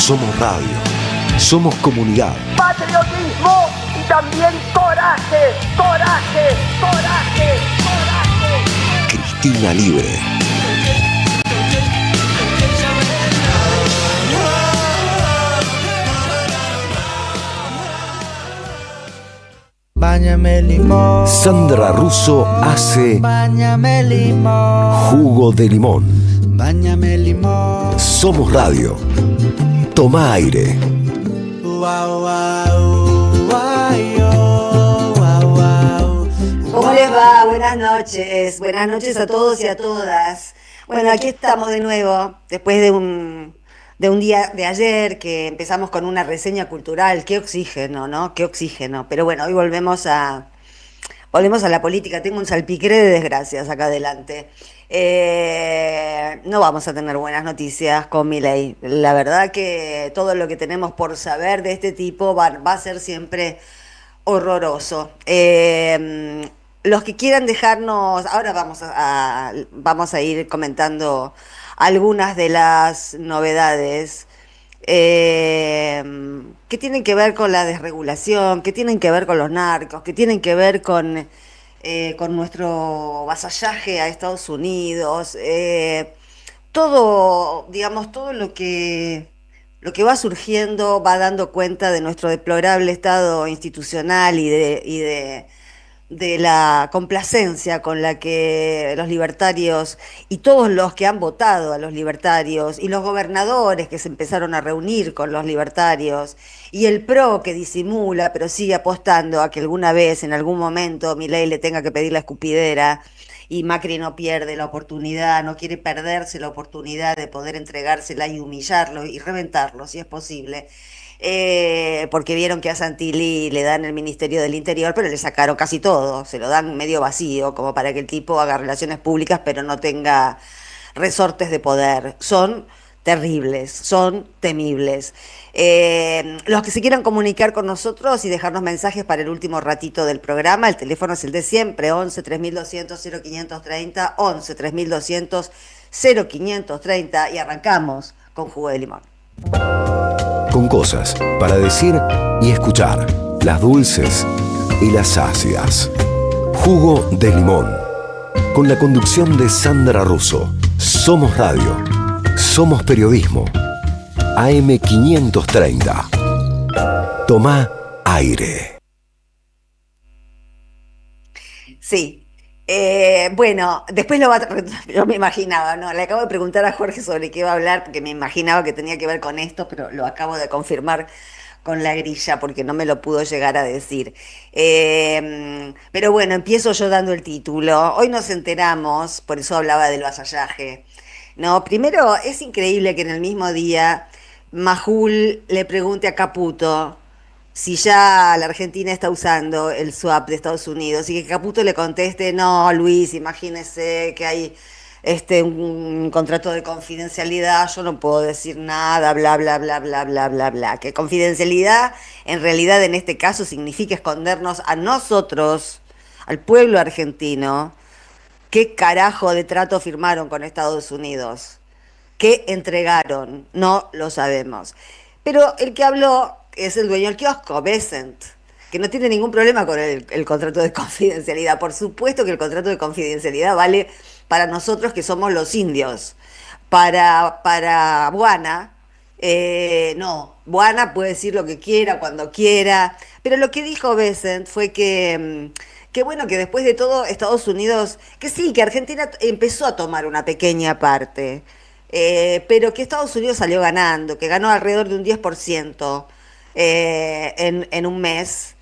somos radio, somos comunidad. Patriotismo y también coraje, coraje, coraje, coraje. Cristina Libre. Báñame limón. Sandra Russo hace Báñame limón. jugo de limón. Báñame limón. Somos radio. Toma aire. Guau, guau, guay, oh, guau, guau. ¿Cómo les va? Buenas noches a todos y a todas. Bueno, aquí estamos de nuevo, después de un día de ayer que empezamos con una reseña cultural. Qué oxígeno, ¿no? Qué oxígeno. Pero bueno, hoy volvemos a la política. Tengo un salpicré de desgracias acá adelante. No vamos a tener buenas noticias con Milei. La verdad que todo lo que tenemos por saber de este tipo va a ser siempre horroroso. Los que quieran dejarnos, ahora vamos a ir comentando algunas de las novedades que tienen que ver con la desregulación, que tienen que ver con los narcos, que tienen que ver con nuestro vasallaje a Estados Unidos, todo, digamos, todo lo que va surgiendo va dando cuenta de nuestro deplorable estado institucional y de la complacencia con la que los libertarios y todos los que han votado a los libertarios y los gobernadores que se empezaron a reunir con los libertarios y el PRO que disimula pero sigue apostando a que alguna vez, en algún momento, Milei le tenga que pedir la escupidera y Macri no pierde la oportunidad, no quiere perderse la oportunidad de poder entregársela y humillarlo y reventarlo si es posible. Porque vieron que a Santilli le dan el Ministerio del Interior, pero le sacaron casi todo, se lo dan medio vacío, como para que el tipo haga relaciones públicas, pero no tenga resortes de poder. Son terribles, son temibles. Los que se quieran comunicar con nosotros y dejarnos mensajes para el último ratito del programa, el teléfono es el de siempre, 11 3200 0530, 11 3200 0530, y arrancamos con jugo de limón. Con cosas para decir y escuchar. Las dulces y las ácidas. Jugo de limón. Con la conducción de Sandra Russo. Somos radio. Somos periodismo. AM530. Toma aire. Sí. Bueno, después yo me imaginaba, ¿no? Le acabo de preguntar a Jorge sobre qué iba a hablar, porque me imaginaba que tenía que ver con esto, pero lo acabo de confirmar con la grilla, porque no me lo pudo llegar a decir. Pero bueno, empiezo yo dando el título. Hoy nos enteramos, por eso hablaba del vasallaje. No, primero, es increíble que en el mismo día Majul le pregunte a Caputo si ya la Argentina está usando el swap de Estados Unidos y que Caputo le conteste: no, Luis, imagínese que hay un contrato de confidencialidad, yo no puedo decir nada, bla, bla, bla, bla, bla, bla, bla. Que confidencialidad en realidad en este caso significa escondernos a nosotros, al pueblo argentino. ¿Qué carajo de trato firmaron con Estados Unidos? ¿Qué entregaron? No lo sabemos. Pero el que habló es el dueño del kiosco, Besant, que no tiene ningún problema con el contrato de confidencialidad. Por supuesto que el contrato de confidencialidad vale para nosotros que somos los indios. Para Buana, no. Buana puede decir lo que quiera, cuando quiera. Pero lo que dijo Besant fue que bueno, que después de todo Estados Unidos, que sí, que Argentina empezó a tomar una pequeña parte, pero que Estados Unidos salió ganando, que ganó alrededor de un 10% en un mes.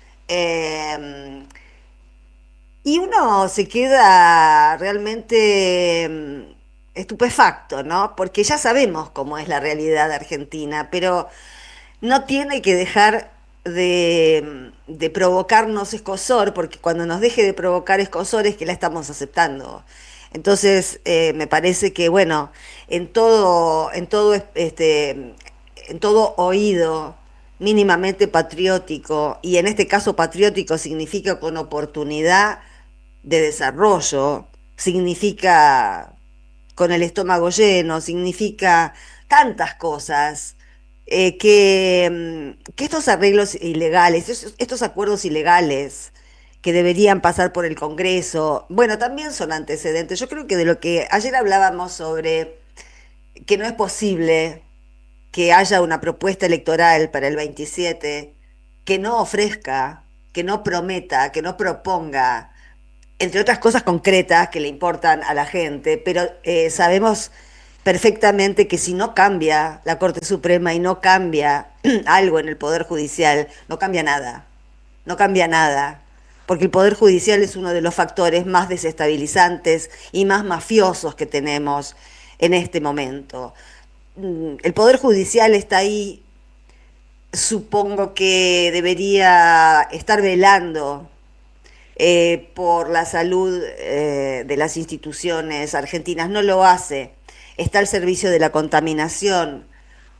Y uno se queda realmente estupefacto, ¿no? Porque ya sabemos cómo es la realidad de Argentina, pero no tiene que dejar de provocarnos escosor, porque cuando nos deje de provocar escosor es que la estamos aceptando. Entonces, me parece que, bueno, en todo oído mínimamente patriótico, y en este caso patriótico significa con oportunidad de desarrollo, significa con el estómago lleno, significa tantas cosas. que estos arreglos ilegales, estos acuerdos ilegales que deberían pasar por el Congreso, bueno, también son antecedentes. Yo creo que de lo que ayer hablábamos sobre que no es posible que haya una propuesta electoral para el 27 que no ofrezca, que no prometa, que no proponga, entre otras cosas concretas que le importan a la gente, pero sabemos perfectamente que si no cambia la Corte Suprema y no cambia algo en el Poder Judicial, no cambia nada, no cambia nada, porque el Poder Judicial es uno de los factores más desestabilizantes y más mafiosos que tenemos en este momento. El Poder Judicial está ahí, supongo que debería estar velando por la salud de las instituciones argentinas. No lo hace. Está al servicio de la contaminación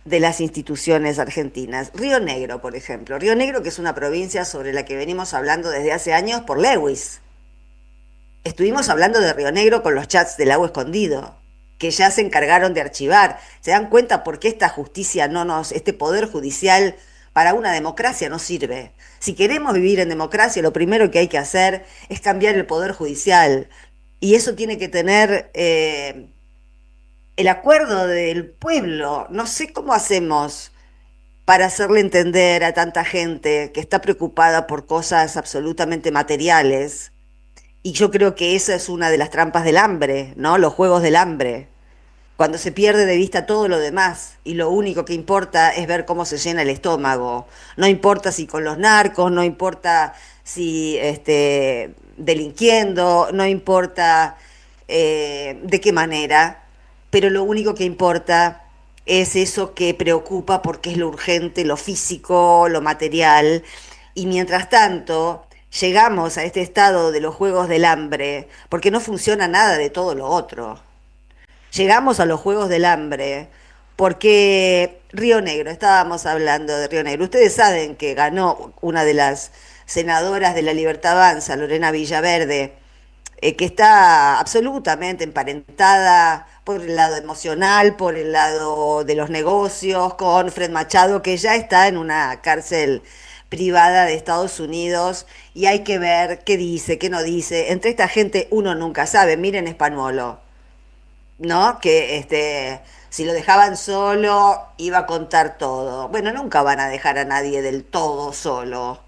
de las instituciones argentinas. Río Negro, por ejemplo. Río Negro, que es una provincia sobre la que venimos hablando desde hace años por Lewis. Estuvimos hablando de Río Negro con los chats del agua escondido, que ya se encargaron de archivar. ¿Se dan cuenta por qué esta justicia no nos, este poder judicial para una democracia no sirve? Si queremos vivir en democracia, lo primero que hay que hacer es cambiar el poder judicial. Y eso tiene que tener el acuerdo del pueblo. No sé cómo hacemos para hacerle entender a tanta gente que está preocupada por cosas absolutamente materiales. Y yo creo que esa es una de las trampas del hambre, ¿no? Los juegos del hambre. Cuando se pierde de vista todo lo demás y lo único que importa es ver cómo se llena el estómago. No importa si con los narcos, no importa si delinquiendo, no importa de qué manera, pero lo único que importa es eso que preocupa porque es lo urgente, lo físico, lo material. Y mientras tanto, llegamos a este estado de los juegos del hambre porque no funciona nada de todo lo otro. Llegamos a los Juegos del Hambre porque Río Negro, estábamos hablando de Río Negro. Ustedes saben que ganó una de las senadoras de la Libertad Avanza, Lorena Villaverde, que está absolutamente emparentada por el lado emocional, por el lado de los negocios, con Fred Machado, que ya está en una cárcel privada de Estados Unidos y hay que ver qué dice, qué no dice. Entre esta gente uno nunca sabe. Miren Espanuolo, ¿no? Que si lo dejaban solo iba a contar todo. Bueno, nunca van a dejar a nadie del todo solo,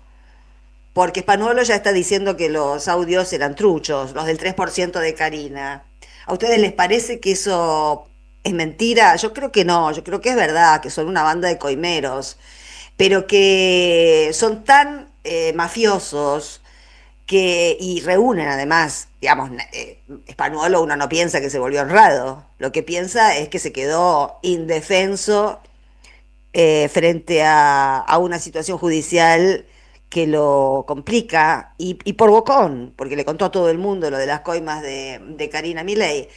porque Spanuolo ya está diciendo que los audios eran truchos, los del 3% de Karina. ¿A ustedes les parece que eso es mentira? Yo creo que no, yo creo que es verdad, que son una banda de coimeros, pero que son tan mafiosos y reúnen además, digamos, Spanuolo uno no piensa que se volvió honrado, lo que piensa es que se quedó indefenso frente a una situación judicial que lo complica y por bocón, porque le contó a todo el mundo lo de las coimas de Karina Milei.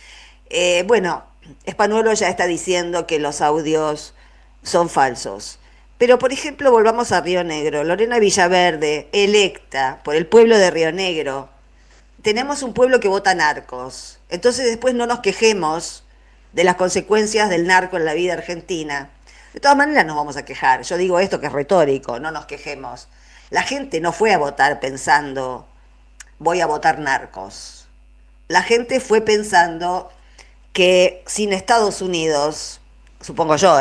Bueno, Spanuolo ya está diciendo que los audios son falsos. Pero, por ejemplo, volvamos a Río Negro. Lorena Villaverde, electa por el pueblo de Río Negro. Tenemos un pueblo que vota narcos. Entonces después no nos quejemos de las consecuencias del narco en la vida argentina. De todas maneras nos vamos a quejar. Yo digo esto que es retórico, no nos quejemos. La gente no fue a votar pensando, voy a votar narcos. La gente fue pensando que sin Estados Unidos, supongo yo,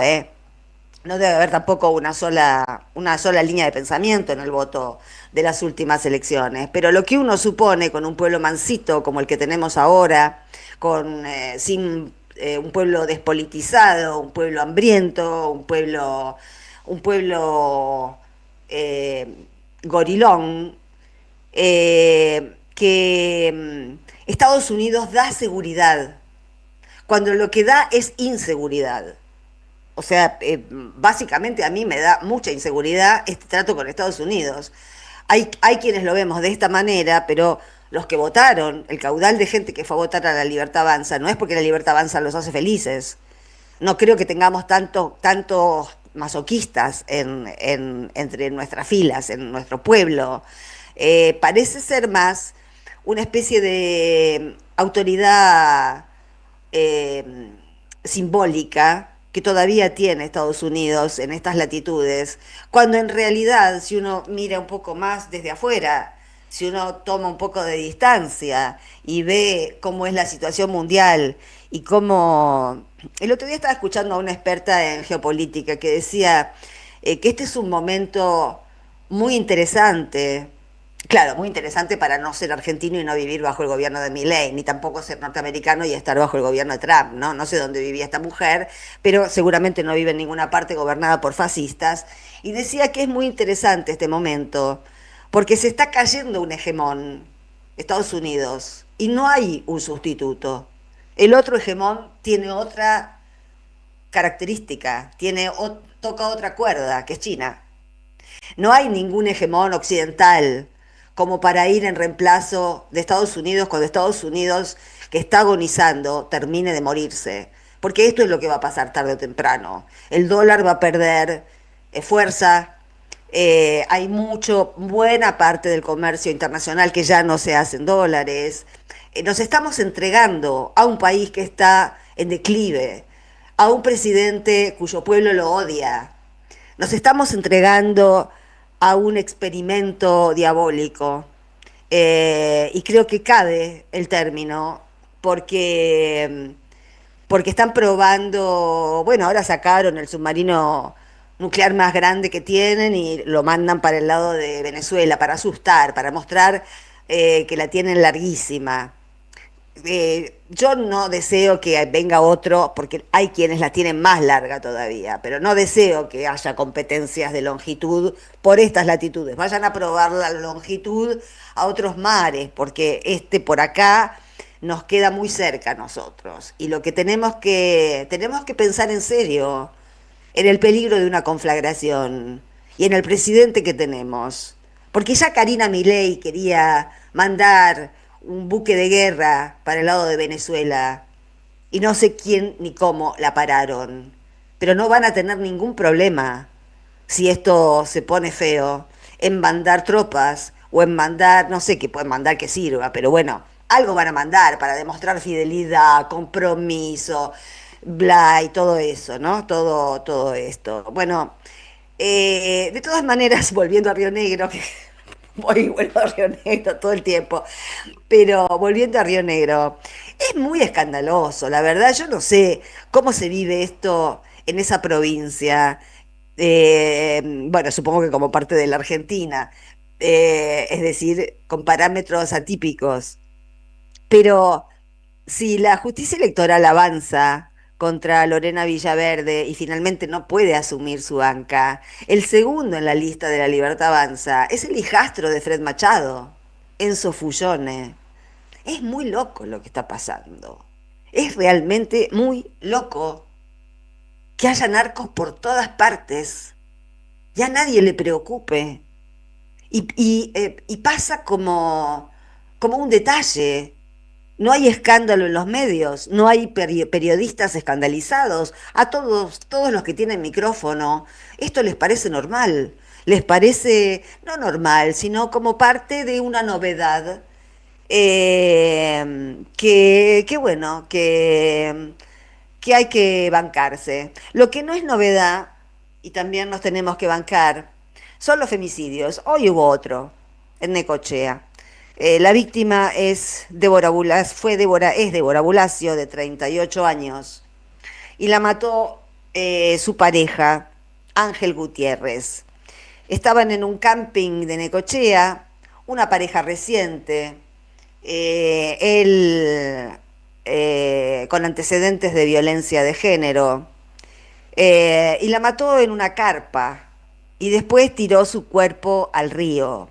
no debe haber tampoco una sola línea de pensamiento en el voto de las últimas elecciones. Pero lo que uno supone con un pueblo mansito como el que tenemos ahora, sin un pueblo despolitizado, un pueblo hambriento, un pueblo gorilón, que Estados Unidos da seguridad, cuando lo que da es inseguridad. O sea, básicamente a mí me da mucha inseguridad este trato con Estados Unidos. Hay quienes lo vemos de esta manera, pero los que votaron, el caudal de gente que fue a votar a la Libertad Avanza, no es porque la Libertad Avanza los hace felices. No creo que tengamos tantos masoquistas entre nuestras filas, en nuestro pueblo. Parece ser más una especie de autoridad eh, simbólica que todavía tiene Estados Unidos en estas latitudes, cuando en realidad, si uno mira un poco más desde afuera, si uno toma un poco de distancia y ve cómo es la situación mundial y cómo... El otro día estaba escuchando a una experta en geopolítica que decía que este es un momento muy interesante. Claro, muy interesante para no ser argentino y no vivir bajo el gobierno de Milei, ni tampoco ser norteamericano y estar bajo el gobierno de Trump, ¿no? No sé dónde vivía esta mujer, pero seguramente no vive en ninguna parte gobernada por fascistas. Y decía que es muy interesante este momento, porque se está cayendo un hegemón, Estados Unidos, y no hay un sustituto. El otro hegemón tiene otra característica, toca otra cuerda, que es China. No hay ningún hegemón occidental como para ir en reemplazo de Estados Unidos cuando Estados Unidos, que está agonizando, termine de morirse. Porque esto es lo que va a pasar tarde o temprano. El dólar va a perder fuerza. Hay buena parte del comercio internacional que ya no se hace en dólares. Nos estamos entregando a un país que está en declive, a un presidente cuyo pueblo lo odia. Nos estamos entregando a un experimento diabólico. Y creo que cabe el término porque están probando, bueno, ahora sacaron el submarino nuclear más grande que tienen y lo mandan para el lado de Venezuela para asustar, para mostrar que la tienen larguísima. Yo no deseo que venga otro, porque hay quienes la tienen más larga todavía, pero no deseo que haya competencias de longitud por estas latitudes. Vayan a probar la longitud a otros mares, porque este por acá nos queda muy cerca a nosotros. Y lo que tenemos que pensar en serio en el peligro de una conflagración y en el presidente que tenemos. Porque ya Karina Milei quería mandar un buque de guerra para el lado de Venezuela y no sé quién ni cómo la pararon. Pero no van a tener ningún problema si esto se pone feo en mandar tropas o en mandar, no sé qué pueden mandar que sirva, pero bueno, algo van a mandar para demostrar fidelidad, compromiso, bla y todo eso, ¿no? Todo esto. Bueno, de todas maneras, volviendo a Río Negro, que voy y vuelvo a Río Negro todo el tiempo, pero volviendo a Río Negro, es muy escandaloso, la verdad, yo no sé cómo se vive esto en esa provincia. Bueno, supongo que como parte de la Argentina, es decir, con parámetros atípicos. Pero si la justicia electoral avanza contra Lorena Villaverde y finalmente no puede asumir su banca, el segundo en la lista de la Libertad Avanza es el hijastro de Fred Machado, Enzo Fullone. Es muy loco lo que está pasando. Es realmente muy loco que haya narcos por todas partes. Ya a nadie le preocupe. Y pasa como un detalle. No hay escándalo en los medios, no hay periodistas escandalizados. A todos los que tienen micrófono, esto les parece normal. Les parece no normal, sino como parte de una novedad que bueno, que hay que bancarse. Lo que no es novedad, y también nos tenemos que bancar, son los femicidios. Hoy hubo otro, en Necochea. La víctima es es Débora Bulacio, de 38 años, y la mató su pareja, Ángel Gutiérrez. Estaban en un camping de Necochea, una pareja reciente, él con antecedentes de violencia de género, y la mató en una carpa y después tiró su cuerpo al río.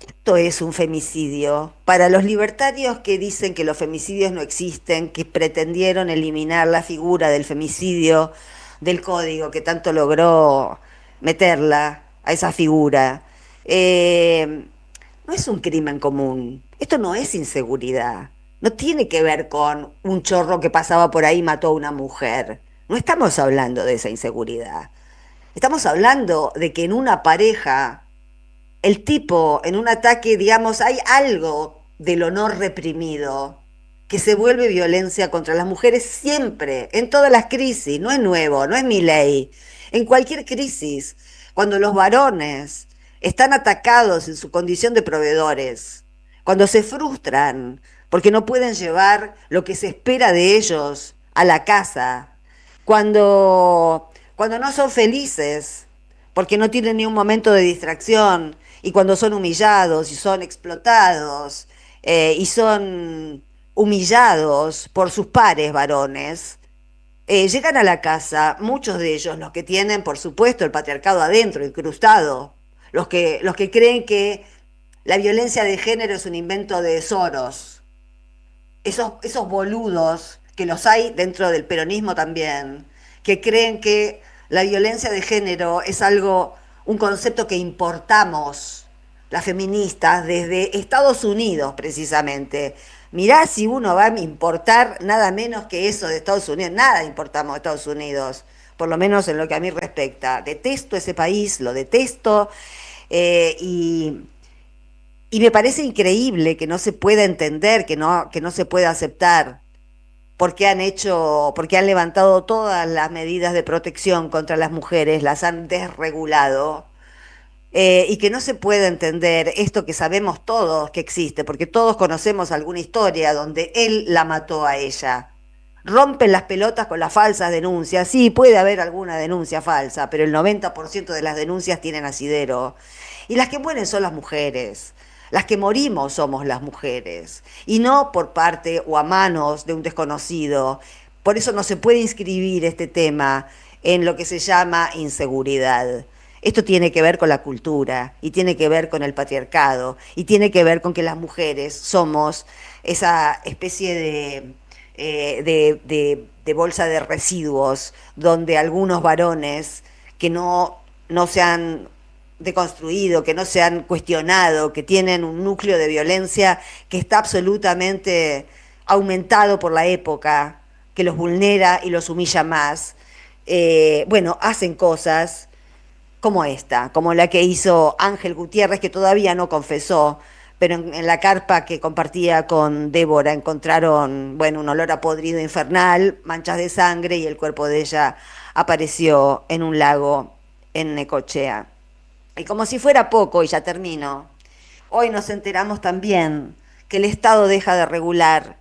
Esto es un femicidio. Para los libertarios que dicen que los femicidios no existen, que pretendieron eliminar la figura del femicidio del código que tanto logró meterla a esa figura, no es un crimen común. Esto no es inseguridad. No tiene que ver con un chorro que pasaba por ahí y mató a una mujer. No estamos hablando de esa inseguridad. Estamos hablando de que en una pareja el tipo, en un ataque, digamos, hay algo del honor reprimido que se vuelve violencia contra las mujeres siempre, en todas las crisis, no es nuevo, no es mi ley. En cualquier crisis, cuando los varones están atacados en su condición de proveedores, cuando se frustran porque no pueden llevar lo que se espera de ellos a la casa, cuando no son felices porque no tienen ni un momento de distracción y cuando son humillados y son explotados y son humillados por sus pares varones, llegan a la casa, muchos de ellos, los que tienen, por supuesto, el patriarcado adentro, incrustado, los que creen que la violencia de género es un invento de Soros, esos boludos, que los hay dentro del peronismo también, que creen que la violencia de género es algo, un concepto que importamos las feministas desde Estados Unidos precisamente. Mirá si uno va a importar nada menos que eso de Estados Unidos, nada importamos de Estados Unidos, por lo menos en lo que a mí respecta. Detesto ese país, lo detesto, eh, y, y me parece increíble que no se pueda entender, que no se pueda aceptar, porque han levantado todas las medidas de protección contra las mujeres, las han desregulado, y que no se pueda entender esto que sabemos todos que existe, porque todos conocemos alguna historia donde él la mató a ella. Rompen las pelotas con las falsas denuncias. Sí, puede haber alguna denuncia falsa, pero el 90% de las denuncias tienen asidero. Y las que mueren son las mujeres. Las que morimos somos las mujeres. Y no por parte o a manos de un desconocido. Por eso no se puede inscribir este tema en lo que se llama inseguridad. Esto tiene que ver con la cultura y tiene que ver con el patriarcado y tiene que ver con que las mujeres somos esa especie de bolsa de residuos donde algunos varones que no se han deconstruido, que no se han cuestionado, que tienen un núcleo de violencia que está absolutamente aumentado por la época, que los vulnera y los humilla más, bueno, hacen cosas como esta, como la que hizo Ángel Gutiérrez, que todavía no confesó, pero en la carpa que compartía con Débora encontraron, bueno, un olor a podrido infernal, manchas de sangre y el cuerpo de ella apareció en un lago en Necochea. Y como si fuera poco, y ya termino, hoy nos enteramos también que el Estado deja de regular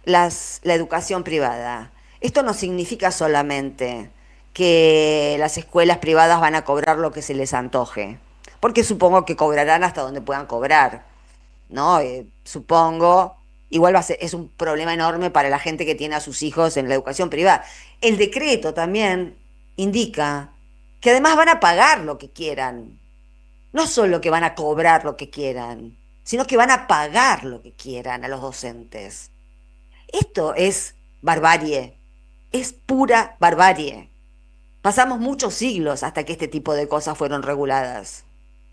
la educación privada. Esto no significa solamente que las escuelas privadas van a cobrar lo que se les antoje, porque supongo que cobrarán hasta donde puedan cobrar, ¿no? Supongo, igual va a ser, es un problema enorme para la gente que tiene a sus hijos en la educación privada. El decreto también indica que además van a pagar lo que quieran, no solo que van a cobrar lo que quieran, sino que van a pagar lo que quieran a los docentes. Esto es barbarie, es pura barbarie. Pasamos muchos siglos hasta que este tipo de cosas fueron reguladas.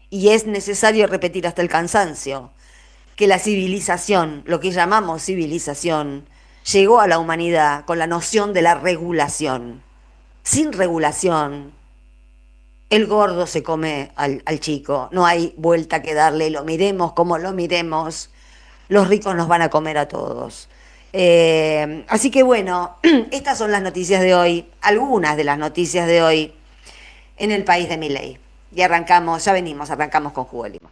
Y es necesario repetir hasta el cansancio que la civilización, lo que llamamos civilización, llegó a la humanidad con la noción de la regulación. Sin regulación, el gordo se come al chico, no hay vuelta que darle, lo miremos como lo miremos, los ricos nos van a comer a todos. Así que bueno, estas son las noticias de hoy, algunas de las noticias de hoy en el país de Milei. Y arrancamos, ya venimos, arrancamos con Jugo de Limón.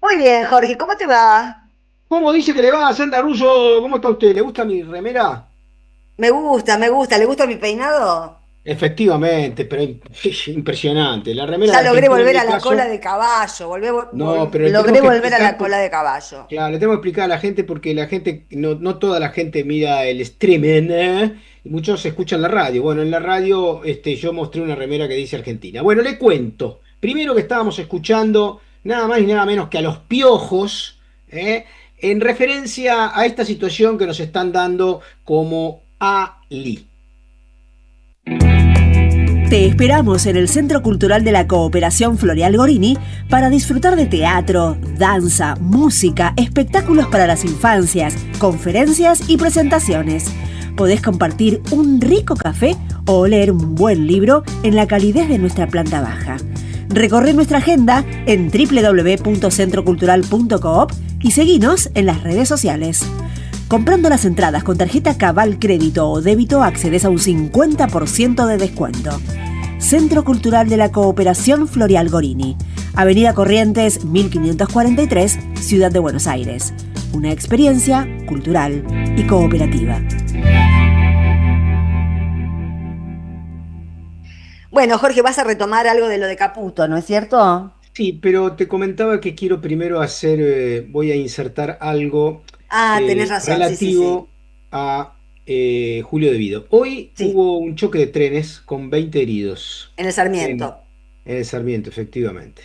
Muy bien, Jorge, ¿cómo te va? ¿Cómo dice que le va a Sandra Russo? ¿Cómo está usted? ¿Le gusta mi remera? Me gusta, me gusta. ¿Le gusta mi peinado? Efectivamente, pero es impresionante. La remera Ya de logré Argentina en volver mi a la cola caso, de caballo. no, pero le tenemos Logré que volver a la explicar, cola de caballo. claro, le tengo que explicar a la gente porque la gente, no toda la gente mira el streaming, ¿eh? Y muchos escuchan la radio. Bueno, en la radio yo mostré una remera que dice Argentina. Bueno, le cuento. Primero que estábamos escuchando nada más y nada menos que a Los Piojos, ¿eh? En referencia a esta situación que nos están dando como Ali. Te esperamos en el Centro Cultural de la Cooperación Floreal Gorini para disfrutar de teatro, danza, música, espectáculos para las infancias, conferencias y presentaciones. Podés compartir un rico café o leer un buen libro en la calidez de nuestra planta baja. Recorre nuestra agenda en www.centrocultural.coop y seguinos en las redes sociales. Comprando las entradas con tarjeta Cabal Crédito o Débito accedes a un 50% de descuento. Centro Cultural de la Cooperación Floreal Gorini, Avenida Corrientes 1543, Ciudad de Buenos Aires. Una experiencia cultural y cooperativa. Bueno, Jorge, vas a retomar algo de lo de Caputo, ¿no es cierto? Sí, pero te comentaba que quiero primero hacer, voy a insertar algo Ah, tenés razón, sí, sí, sí. relativo a Julio De Vido. Hoy Sí, hubo un choque de trenes con 20 heridos en el en, Sarmiento. en el Sarmiento, efectivamente.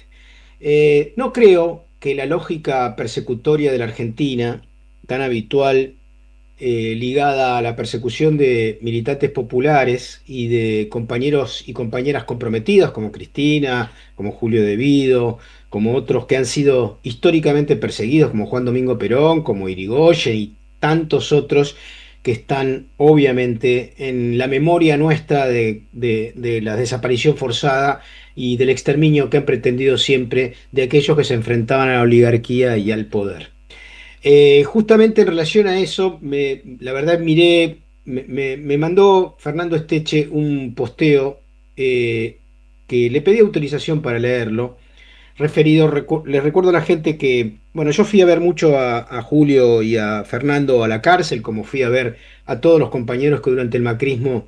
No creo que la lógica persecutoria de la Argentina, tan habitual, ligada a la persecución de militantes populares y de compañeros y compañeras comprometidos como Cristina, como Julio De Vido, como otros que han sido históricamente perseguidos, como Juan Domingo Perón, como Irigoyen y tantos otros que están obviamente en la memoria nuestra de la desaparición forzada y del exterminio que han pretendido siempre de aquellos que se enfrentaban a la oligarquía y al poder. Justamente en relación a eso, la verdad miré, me mandó Fernando Esteche un posteo que le pedí autorización para leerlo, le recuerdo a la gente que, bueno, yo fui a ver mucho a Julio y a Fernando a la cárcel, como fui a ver a todos los compañeros que durante el macrismo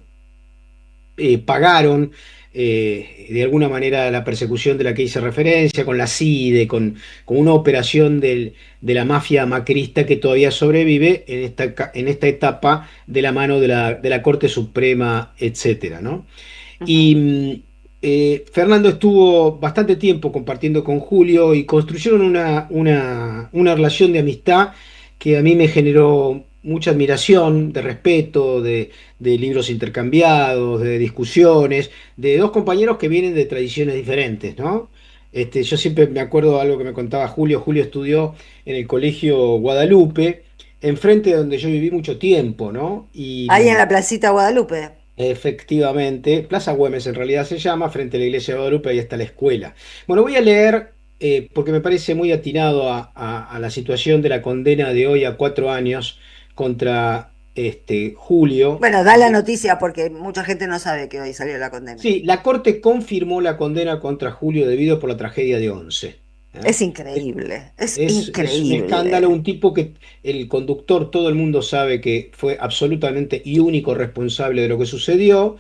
pagaron de alguna manera la persecución de la que hice referencia, con la CIDE, con una operación de la mafia macrista que todavía sobrevive en esta etapa de la mano de la Corte Suprema, etcétera, ¿no? Y Ujú. Fernando estuvo bastante tiempo compartiendo con Julio y construyeron una relación de amistad que a mí me generó mucha admiración, de respeto, de libros intercambiados, de discusiones, de dos compañeros que vienen de tradiciones diferentes, ¿no? Yo siempre me acuerdo de algo que me contaba Julio. Julio estudió en el Colegio Guadalupe, enfrente de donde yo viví mucho tiempo, ¿no? Ahí en la Placita Guadalupe. Efectivamente, Plaza Güemes en realidad se llama, frente a la iglesia de Guadalupe, ahí está la escuela. Bueno, voy a leer, porque me parece muy atinado a la situación de la condena de hoy a 4 años contra Julio. Bueno, da la noticia porque mucha gente no sabe que hoy salió la condena. Sí, la Corte confirmó la condena contra Julio debido por la tragedia de Once. ¿Eh? Es increíble, es Es un escándalo, increíble. un tipo que el conductor, todo el mundo sabe que fue absolutamente y único responsable de lo que sucedió.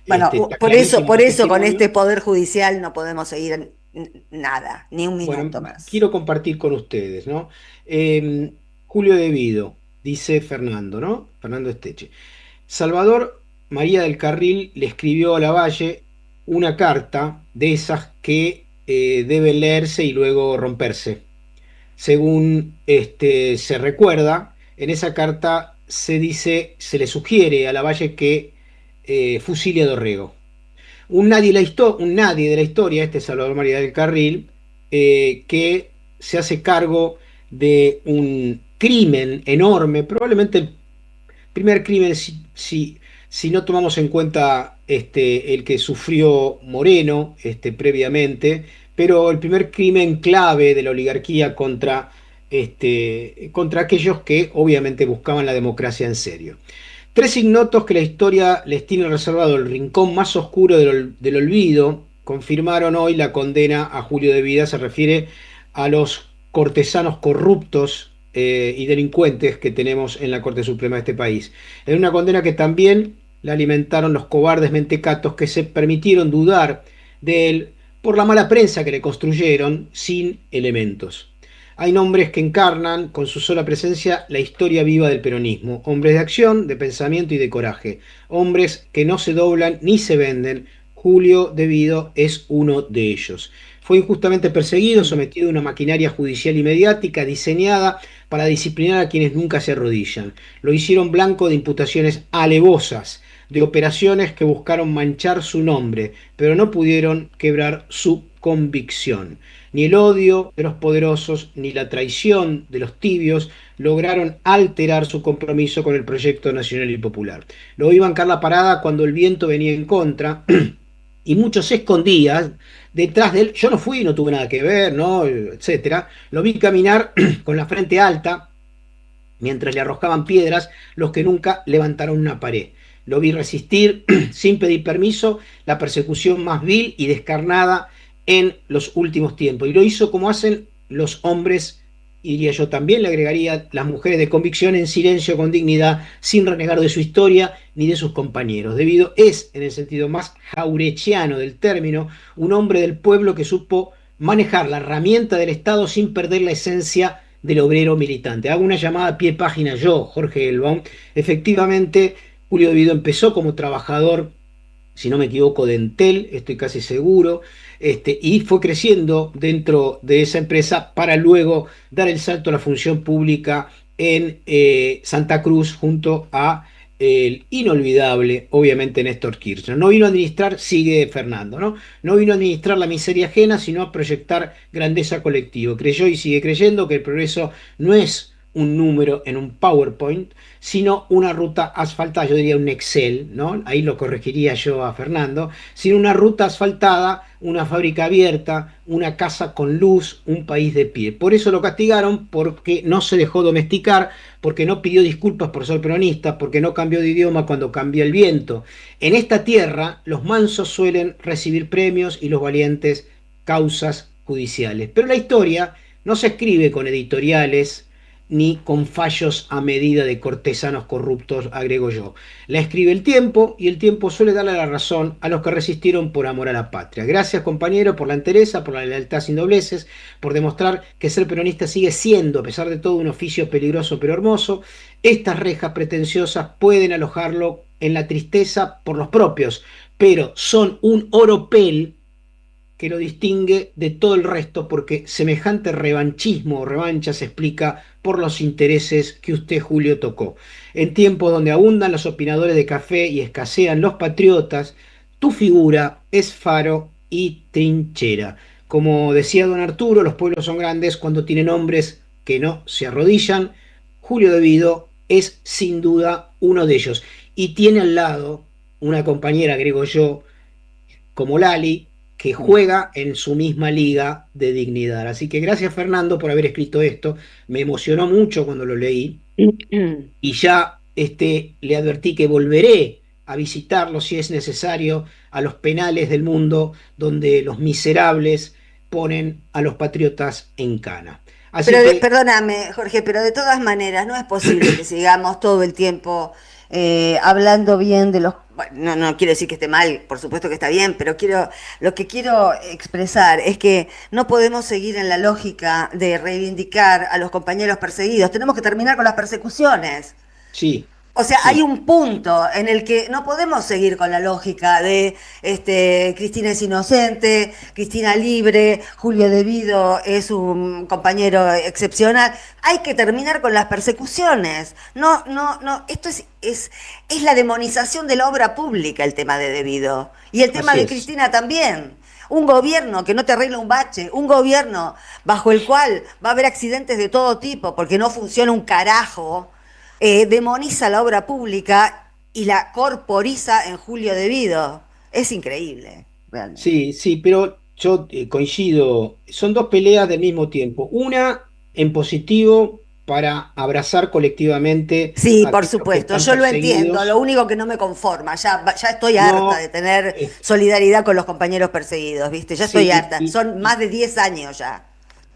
Bueno, Está por clarísimo el eso con este testimonio. poder judicial no podemos seguir nada, ni un Bueno, minuto más. quiero compartir con ustedes, ¿no? Julio Devido, dice Fernando, ¿no? Fernando Esteche. Salvador María del Carril le escribió a Lavalle una carta de esas que deben leerse y luego romperse. Según se recuerda, en esa carta se dice, se le sugiere a Lavalle que fusile a Dorrego. Un nadie de la historia, Salvador María del Carril, que se hace cargo de un crimen enorme, probablemente el primer crimen, si no tomamos en cuenta el que sufrió Moreno previamente, pero el primer crimen clave de la oligarquía contra aquellos que obviamente buscaban la democracia en serio. Tres ignotos que la historia les tiene reservado el rincón más oscuro olvido confirmaron hoy la condena a Julio de Vida. Se refiere a los cortesanos corruptos y delincuentes que tenemos en la Corte Suprema de este país. En una condena que también la alimentaron los cobardes mentecatos que se permitieron dudar de él por la mala prensa que le construyeron sin elementos. Hay nombres que encarnan con su sola presencia la historia viva del peronismo, hombres de acción, de pensamiento y de coraje, hombres que no se doblan ni se venden. Julio De Vido es uno de ellos. Fue injustamente perseguido, sometido a una maquinaria judicial y mediática diseñada para disciplinar a quienes nunca se arrodillan. Lo hicieron blanco de imputaciones alevosas, de operaciones que buscaron manchar su nombre, pero no pudieron quebrar su convicción. Ni el odio de los poderosos ni la traición de los tibios lograron alterar su compromiso con el proyecto nacional y popular. Lo vi bancar la parada cuando el viento venía en contra y muchos se escondían detrás de él. Yo no fui, no tuve nada que ver, ¿no? Etcétera. Lo vi caminar con la frente alta mientras le arrojaban piedras los que nunca levantaron una pared. Lo vi resistir sin pedir permiso la persecución más vil y descarnada en los últimos tiempos. Y lo hizo como hacen los hombres, y diría yo también le agregaría las mujeres de convicción, en silencio, con dignidad, sin renegar de su historia ni de sus compañeros. De Vido es, en el sentido más jaurechiano del término, un hombre del pueblo que supo manejar la herramienta del Estado sin perder la esencia del obrero militante. Hago una llamada a pie de página yo, Jorge Elbaum. Efectivamente, Julio De Vido empezó como trabajador, si no me equivoco, de Entel, estoy casi seguro, y fue creciendo dentro de esa empresa para luego dar el salto a la función pública en Santa Cruz junto a el inolvidable, obviamente, Néstor Kirchner. No vino a administrar, sigue Fernando, ¿no? No vino a administrar la miseria ajena, sino a proyectar grandeza colectiva. Creyó y sigue creyendo que el progreso no es un número en un PowerPoint, sino una ruta asfaltada, yo diría un Excel, ¿no? Ahí lo corregiría yo a Fernando, sino una ruta asfaltada, una fábrica abierta, una casa con luz, un país de pie. Por eso lo castigaron, porque no se dejó domesticar, porque no pidió disculpas por ser peronista, porque no cambió de idioma cuando cambia el viento. En esta tierra, los mansos suelen recibir premios y los valientes causas judiciales. Pero la historia no se escribe con editoriales ni con fallos a medida de cortesanos corruptos, agrego yo. La escribe el tiempo, y el tiempo suele darle la razón a los que resistieron por amor a la patria. Gracias, compañero, por la entereza, por la lealtad sin dobleces, por demostrar que ser peronista sigue siendo, a pesar de todo, un oficio peligroso pero hermoso. Estas rejas pretenciosas pueden alojarlo en la tristeza por los propios, pero son un oropel que lo distingue de todo el resto, porque semejante revanchismo o revancha se explica por los intereses que usted, Julio, tocó. En tiempos donde abundan los opinadores de café y escasean los patriotas, tu figura es faro y trinchera. Como decía don Arturo, los pueblos son grandes cuando tienen hombres que no se arrodillan. Julio De Vido es sin duda uno de ellos. Y tiene al lado una compañera, agrego yo, como Lali, que juega en su misma liga de dignidad. Así que gracias, Fernando, por haber escrito esto. Me emocionó mucho cuando lo leí y ya le advertí que volveré a visitarlo si es necesario a los penales del mundo donde los miserables ponen a los patriotas en cana. Así Pero que, perdóname, Jorge, pero de todas maneras no es posible que sigamos todo el tiempo hablando bien de los... Bueno, no quiero decir que esté mal, por supuesto que está bien, pero lo que quiero expresar es que no podemos seguir en la lógica de reivindicar a los compañeros perseguidos. Tenemos que terminar con las persecuciones. sí, O sea, sí. hay un punto en el que no podemos seguir con la lógica de Cristina es inocente, Cristina libre, Julio De Vido es un compañero excepcional. Hay que terminar con las persecuciones. No, esto es la demonización de la obra pública, el tema de Vido. Y el tema Así de es. Cristina también. Un gobierno que no te arregla un bache, un gobierno bajo el cual va a haber accidentes de todo tipo porque no funciona un carajo. Demoniza la obra pública y la corporiza en Julio De Vido. Es increíble, realmente. Sí, pero yo coincido, son dos peleas del mismo tiempo. Una en positivo para abrazar colectivamente Sí, a por aquellos que supuesto, están yo lo entiendo. perseguidos. Lo único que no me conforma, ya estoy No, harta de tener eh, solidaridad con los compañeros perseguidos, ¿viste? Ya estoy sí, harta. Son más de 10 años ya.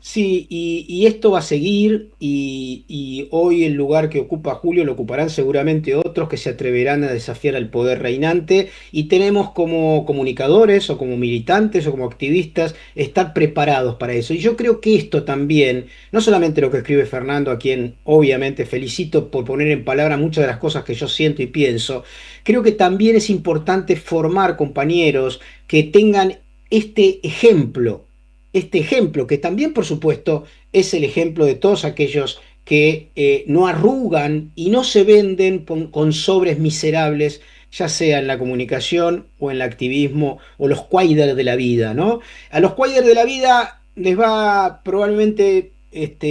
Sí, y esto va a seguir y hoy el lugar que ocupa Julio lo ocuparán seguramente otros que se atreverán a desafiar al poder reinante y tenemos como comunicadores o como militantes o como activistas estar preparados para eso. Y yo creo que esto también, no solamente lo que escribe Fernando, a quien obviamente felicito por poner en palabra muchas de las cosas que yo siento y pienso, creo que también es importante formar compañeros que tengan este ejemplo que también, por supuesto, es el ejemplo de todos aquellos que no arrugan y no se venden con sobres miserables, ya sea en la comunicación o en el activismo o los quaiders de la vida, ¿no? A los quaiders de la vida les va probablemente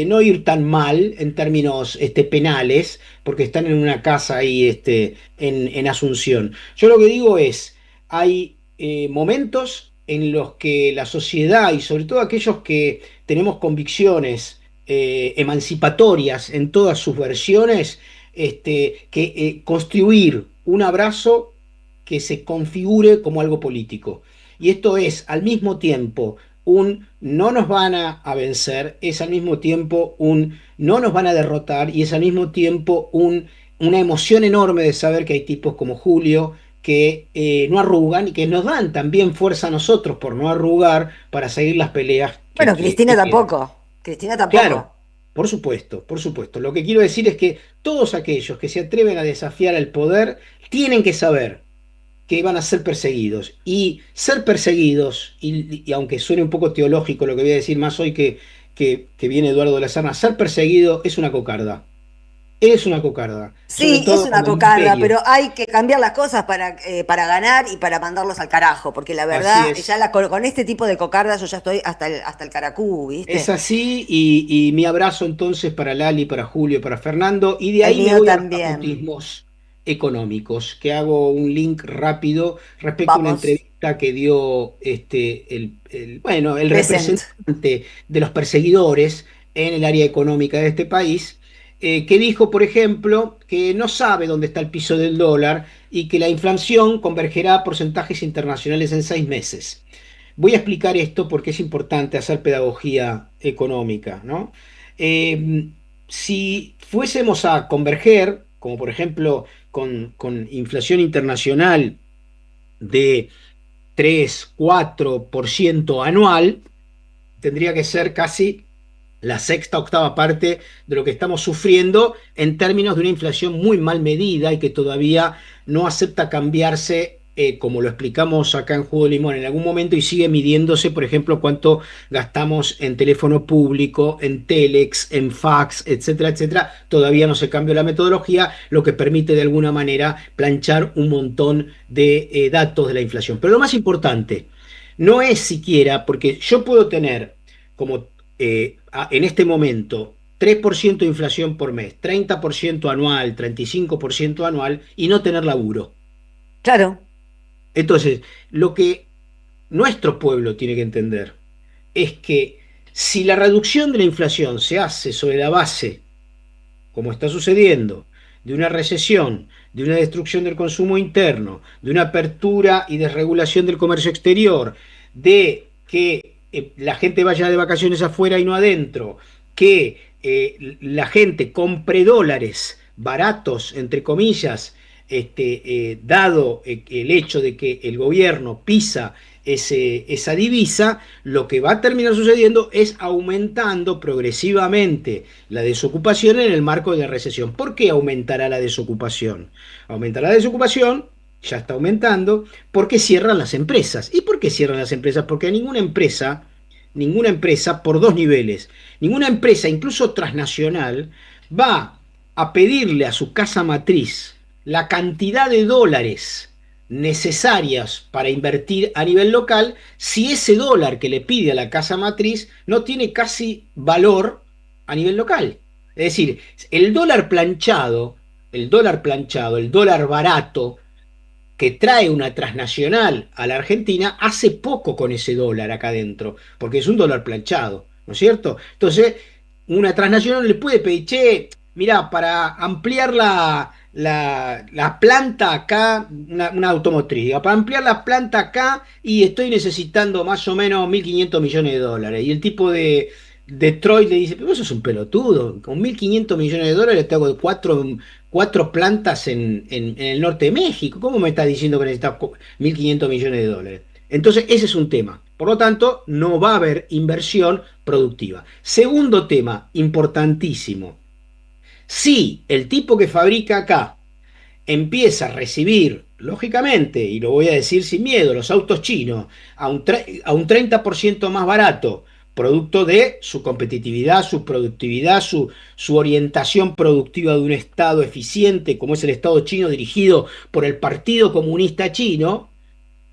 no ir tan mal en términos penales, porque están en una casa ahí en Asunción. Yo lo que digo es, hay momentos en los que la sociedad y sobre todo aquellos que tenemos convicciones emancipatorias en todas sus versiones, construir un abrazo que se configure como algo político. Y esto es al mismo tiempo un no nos van a vencer, es al mismo tiempo un no nos van a derrotar y es al mismo tiempo una emoción enorme de saber que hay tipos como Julio que no arrugan y que nos dan también fuerza a nosotros por no arrugar para seguir las peleas Bueno, Cristina que quedan. tampoco. Cristina Claro, tampoco. por supuesto, por supuesto. Lo que quiero decir es que todos aquellos que se atreven a desafiar al poder tienen que saber que van a ser perseguidos. Y ser perseguidos, y aunque suene un poco teológico lo que voy a decir más hoy que viene Eduardo de la Serna, ser perseguido es una cocarda. Es una cocarda. Sobre Sí, es todo una cuando el cocarda, imperio. pero hay que cambiar las cosas para ganar y para mandarlos al carajo, porque la Así verdad, es. con este tipo de cocardas yo ya estoy hasta el caracú, Es ¿viste? así, y mi abrazo entonces para Lali, para Julio, para Fernando, y de El ahí me mío voy a los también. capotismos económicos, que hago un link rápido respecto a una Vamos. entrevista que dio bueno, el Present. representante de los perseguidores en el área económica de este país, que dijo, por ejemplo, que no sabe dónde está el piso del dólar y que la inflación convergerá a porcentajes internacionales en 6 meses. Voy a explicar esto porque es importante hacer pedagogía económica, ¿no? Eh, si fuésemos a converger, como por ejemplo con inflación internacional de 3-4% anual, tendría que ser casi la sexta octava parte de lo que estamos sufriendo en términos de una inflación muy mal medida y que todavía no acepta cambiarse, como lo explicamos acá en Jugo de Limón en algún momento, y sigue midiéndose, por ejemplo, cuánto gastamos en teléfono público, en telex, en fax, etcétera, etcétera. Todavía no se cambió la metodología, lo que permite de alguna manera planchar un montón de datos de la inflación. Pero lo más importante no es siquiera, porque yo puedo tener como en este momento 3% de inflación por mes, 30% anual, 35% anual y no tener laburo. Claro. Entonces, lo que nuestro pueblo tiene que entender es que si la reducción de la inflación se hace sobre la base, como está sucediendo, de una recesión, de una destrucción del consumo interno, de una apertura y desregulación del comercio exterior, de que la gente vaya de vacaciones afuera y no adentro, que la gente compre dólares baratos, entre comillas, dado el hecho de que el gobierno pisa esa divisa, lo que va a terminar sucediendo es aumentando progresivamente la desocupación en el marco de la recesión. ¿Por qué aumentará la desocupación? Aumentará la desocupación, ya está aumentando, porque cierran las empresas. ¿Y por qué cierran las empresas? Porque a ninguna empresa por dos niveles, ninguna empresa, incluso transnacional, va a pedirle a su casa matriz la cantidad de dólares necesarias para invertir a nivel local si ese dólar que le pide a la casa matriz no tiene casi valor a nivel local. Es decir, el dólar planchado, el dólar barato que trae una transnacional a la Argentina, hace poco con ese dólar acá adentro, porque es un dólar planchado, ¿no es cierto? Entonces, una transnacional le puede pedir, che, mirá, para ampliar la planta acá, una automotriz, diga, para ampliar la planta acá y estoy necesitando más o menos 1.500 millones de dólares. Y el tipo Detroit le dice, pero vos sos un pelotudo, con 1.500 millones de dólares te hago cuatro plantas en el norte de México. ¿Cómo me estás diciendo que necesitas 1.500 millones de dólares? Entonces, ese es un tema. Por lo tanto, no va a haber inversión productiva. Segundo tema, importantísimo. Si el tipo que fabrica acá empieza a recibir, lógicamente, y lo voy a decir sin miedo, los autos chinos a un 30% más barato, producto de su competitividad, su productividad, su orientación productiva de un Estado eficiente, como es el Estado chino dirigido por el Partido Comunista Chino.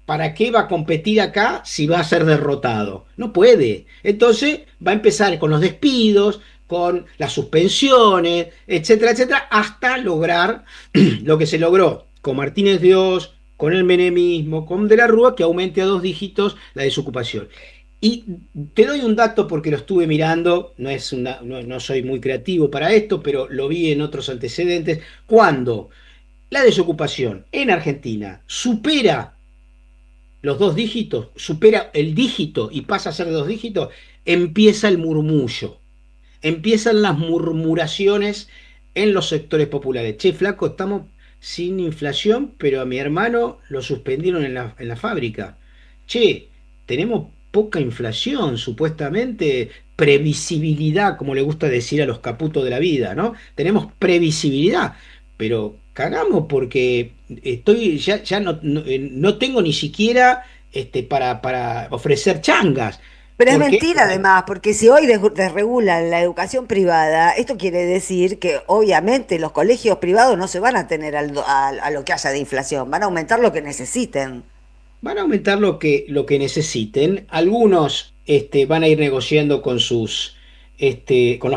¿Para qué va a competir acá si va a ser derrotado? No puede. Entonces va a empezar con los despidos, con las suspensiones, etcétera, etcétera, hasta lograr lo que se logró con Martínez de Oz, con el menemismo, con De la Rúa, que aumente a 2 dígitos la desocupación. Y te doy un dato porque lo estuve mirando, no soy muy creativo para esto, pero lo vi en otros antecedentes. Cuando la desocupación en Argentina supera los 2 dígitos, supera el dígito y pasa a ser de 2 dígitos, empieza el murmullo, empiezan las murmuraciones en los sectores populares. Che, flaco, estamos sin inflación, pero a mi hermano lo suspendieron en la fábrica. Che, tenemos poca inflación, supuestamente, previsibilidad, como le gusta decir a los caputos de la vida, ¿no? Tenemos previsibilidad, pero cagamos porque ya no tengo ni siquiera para ofrecer changas. Pero es Porque mentira además, porque si hoy desregulan la educación privada, esto quiere decir que obviamente los colegios privados no se van a tener a lo que haya de inflación, van a aumentar lo que necesiten. van a aumentar lo que necesiten. Algunos van a ir negociando con los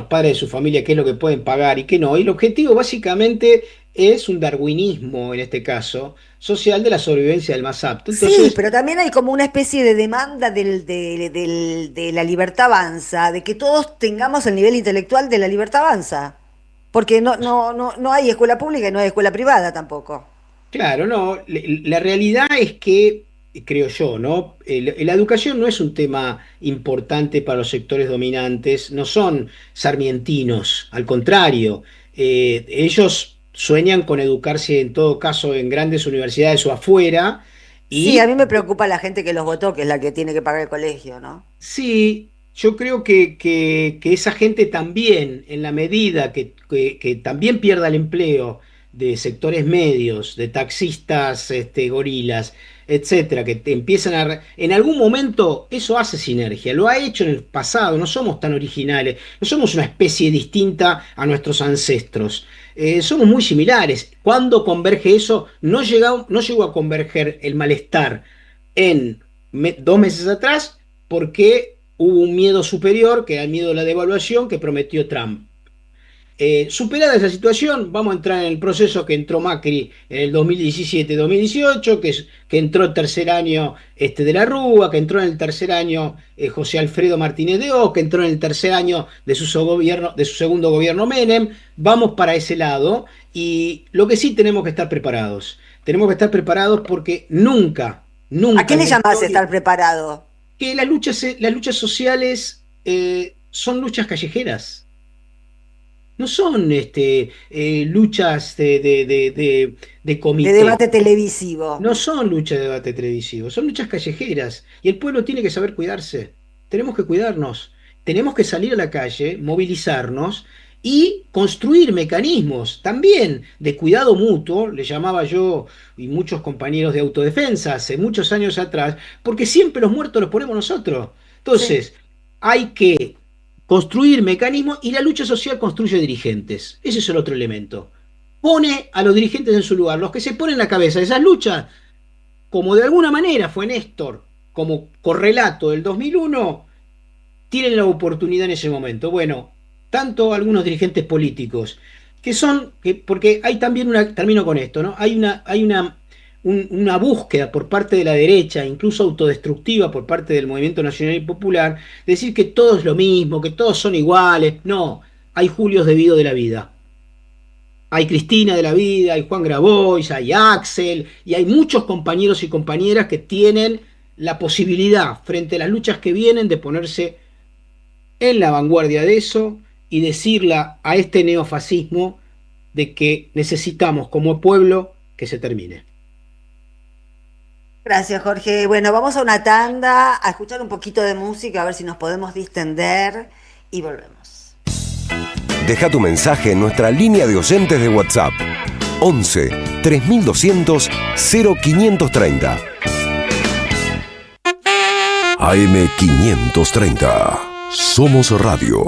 padres de su familia qué es lo que pueden pagar y qué no. Y el objetivo básicamente es un darwinismo, en este caso, social de la sobrevivencia del más apto. Sí, Entonces, pero también hay como una especie de demanda de la libertad avanza, de que todos tengamos el nivel intelectual de la libertad avanza, porque no hay escuela pública y no hay escuela privada tampoco. claro, no, la realidad es que, creo yo, ¿no? La educación no es un tema importante para los sectores dominantes, no son sarmientinos, al contrario, ellos sueñan con educarse en todo caso en grandes universidades o afuera, Sí, a y mí me preocupa la gente que los votó, que es la que tiene que pagar el colegio, ¿no? sí, yo creo que esa gente también, en la medida que también pierda el empleo de sectores medios, de taxistas, gorilas, etcétera, que empiezan en algún momento eso hace sinergia, lo ha hecho en el pasado, no somos tan originales, no somos una especie distinta a nuestros ancestros, somos muy similares. Cuando converge eso, no llegó a converger el malestar en 2 meses atrás, porque hubo un miedo superior, que era el miedo de la devaluación que prometió Trump. Superada esa situación, vamos a entrar en el proceso que entró Macri en el 2017-2018, que entró el tercer año de la Rúa, que entró en el tercer año José Alfredo Martínez de Oz, que entró en el tercer año de su segundo gobierno Menem. Vamos para ese lado y lo que sí tenemos que estar preparados porque nunca, ¿A nunca qué en le la llamás historia, estar preparado? que las luchas sociales son luchas callejeras. No son luchas de De comité, debate televisivo. no son luchas de debate televisivo, son luchas callejeras. Y el pueblo tiene que saber cuidarse. Tenemos que cuidarnos. Tenemos que salir a la calle, movilizarnos y construir mecanismos también de cuidado mutuo, le llamaba yo y muchos compañeros de autodefensa hace muchos años atrás, porque siempre los muertos los ponemos nosotros. Sí. Entonces, hay que construir mecanismos y la lucha social construye dirigentes. Ese es el otro elemento. Pone a los dirigentes en su lugar. Los que se ponen en la cabeza de esas luchas, como de alguna manera fue Néstor, como correlato del 2001, tienen la oportunidad en ese momento. Bueno, tanto algunos dirigentes políticos, porque hay también termino con esto, ¿no? Hay una búsqueda por parte de la derecha, incluso autodestructiva por parte del movimiento nacional y popular, de decir que todo es lo mismo, que todos son iguales. No, hay Julios de la vida. Hay Cristina de la vida, hay Juan Grabois, hay Axel, y hay muchos compañeros y compañeras que tienen la posibilidad, frente a las luchas que vienen, de ponerse en la vanguardia de eso y decirle a este neofascismo de que necesitamos como pueblo que se termine. Gracias, Jorge. Bueno, vamos a una tanda, a escuchar un poquito de música, a ver si nos podemos distender y volvemos. Deja tu mensaje en nuestra línea de oyentes de WhatsApp 11 3200 0530. AM 530. Somos Radio.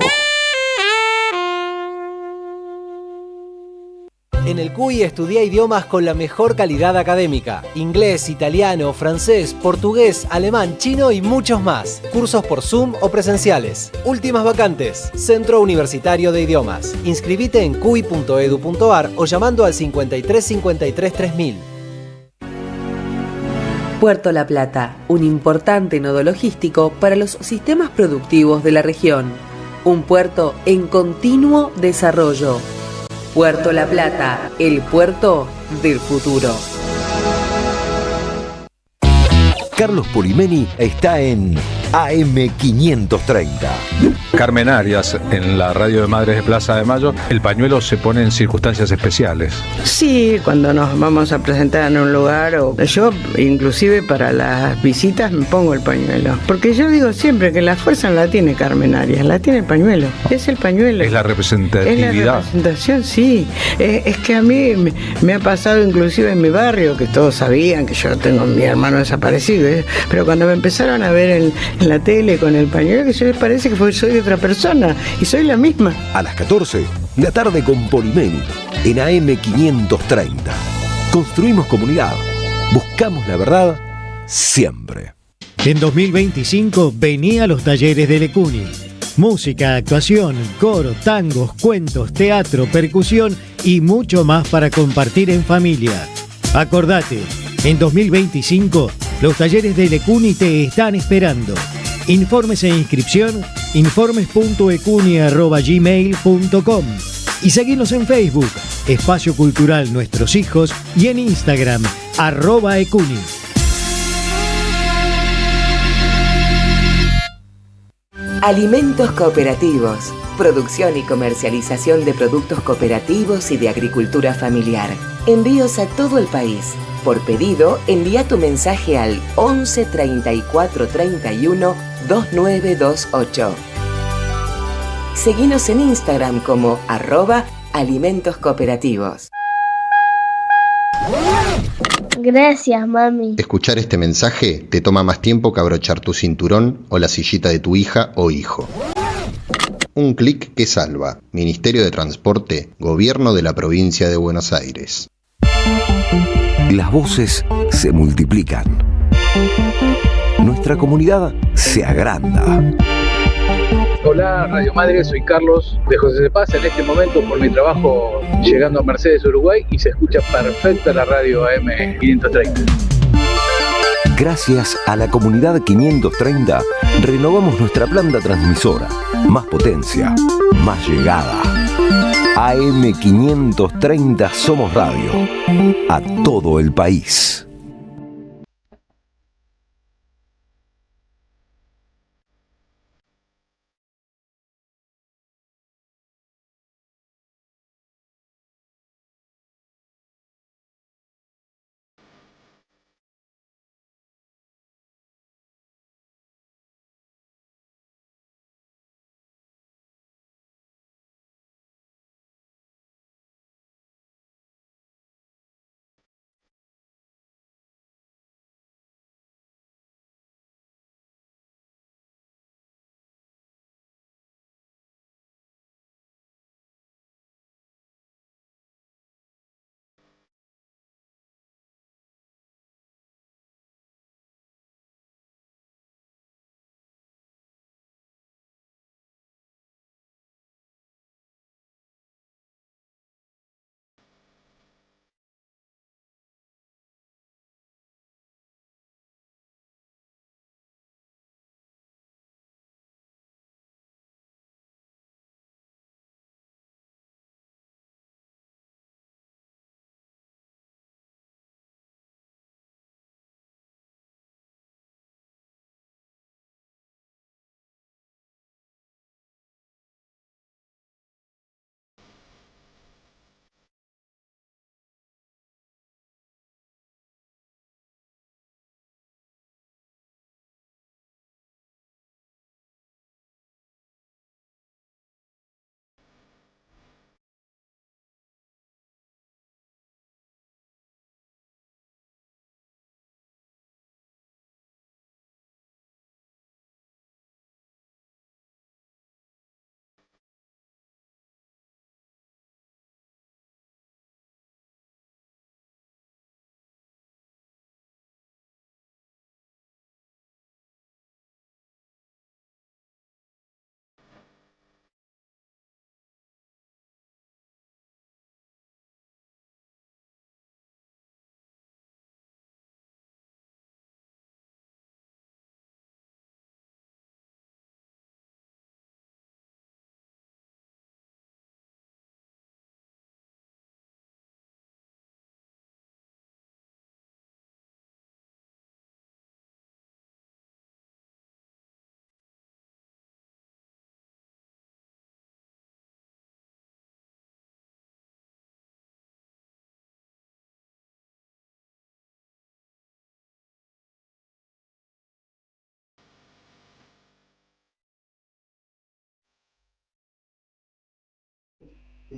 En el CUI estudia idiomas con la mejor calidad académica. Inglés, italiano, francés, portugués, alemán, chino y muchos más. Cursos por Zoom o presenciales. Últimas vacantes. Centro Universitario de Idiomas. Inscribite en cui.edu.ar o llamando al 53 53 3000. Puerto La Plata, un importante nodo logístico para los sistemas productivos de la región. Un puerto en continuo desarrollo. Puerto La Plata, el puerto del futuro. Carlos Polimeni está en AM 530. Carmen Arias, en la radio de Madres de Plaza de Mayo, el pañuelo se pone en circunstancias especiales. Sí, cuando nos vamos a presentar en un lugar, o yo inclusive para las visitas me pongo el pañuelo. Porque yo digo siempre que la fuerza no la tiene Carmen Arias, la tiene el pañuelo. Es el pañuelo. Es la representatividad. Es la representación, sí. Es que a mí me ha pasado inclusive en mi barrio, que todos sabían que yo tengo a mi hermano desaparecido, pero cuando me empezaron a ver en la tele con el pañuelo, que yo les parece que soy de otra persona y soy la misma. A las 14, la tarde con Polimeni en AM 530. Construimos comunidad. Buscamos la verdad siempre. En 2025 vení a los talleres de Lecuni. Música, actuación, coro, tangos, cuentos, teatro, percusión y mucho más para compartir en familia. Acordate, en 2025 los talleres de Lecuni te están esperando. Informes e inscripción, informes.ecuni@gmail.com y seguinos en Facebook, Espacio Cultural Nuestros Hijos, y en Instagram, @ecuni. Alimentos cooperativos. Producción y comercialización de productos cooperativos y de agricultura familiar. Envíos a todo el país. Por pedido, envía tu mensaje al 11 34 31 2928. Seguinos en Instagram como @alimentoscooperativos. Gracias, mami. Escuchar este mensaje te toma más tiempo que abrochar tu cinturón o la sillita de tu hija o hijo. Un clic que salva. Ministerio de Transporte, Gobierno de la Provincia de Buenos Aires. Las voces se multiplican. Nuestra comunidad se agranda. Hola Radio Madre, soy Carlos de José de Paz en este momento por mi trabajo llegando a Mercedes, Uruguay, y se escucha perfecta la radio AM 530. Gracias a la comunidad 530 renovamos nuestra planta transmisora. Más potencia, más llegada. AM 530 Somos Radio. A todo el país.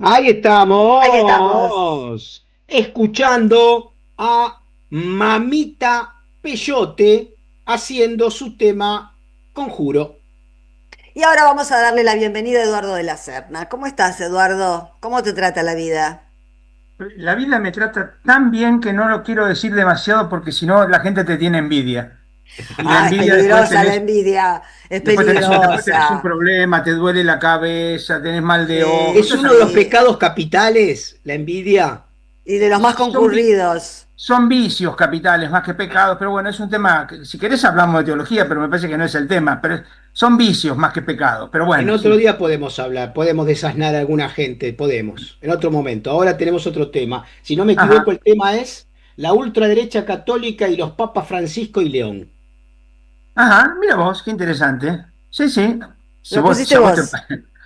Ahí estamos, Ahí estamos. escuchando a Mamita Peyote haciendo su tema Conjuro. Y ahora vamos a darle la bienvenida a Eduardo de la Serna. ¿Cómo estás, Eduardo? ¿Cómo te trata la vida? La vida me trata tan bien que no lo quiero decir demasiado porque si no la gente te tiene envidia. Y la Ah, es envidia después peligrosa la tenés, envidia, es después tenés un peligrosa. problema, te duele la cabeza, tenés mal de ojo. Es Todas uno esas de los cosas. pecados capitales, la envidia. Y de los más Son, vi- concurridos. son vicios capitales más que pecados, pero bueno, es un tema, si querés hablamos de teología, pero me parece que no es el tema, pero son vicios más que pecados, pero En bueno, otro sí. día podemos hablar, podemos desasnar a alguna gente, podemos, en otro momento. Ahora tenemos otro tema. Si no me equivoco, Ajá, el tema es la ultraderecha católica y los papas Francisco y León. ajá, mira vos, qué interesante. Sí, sí, si Lo vos, si pusiste a vos te... vos.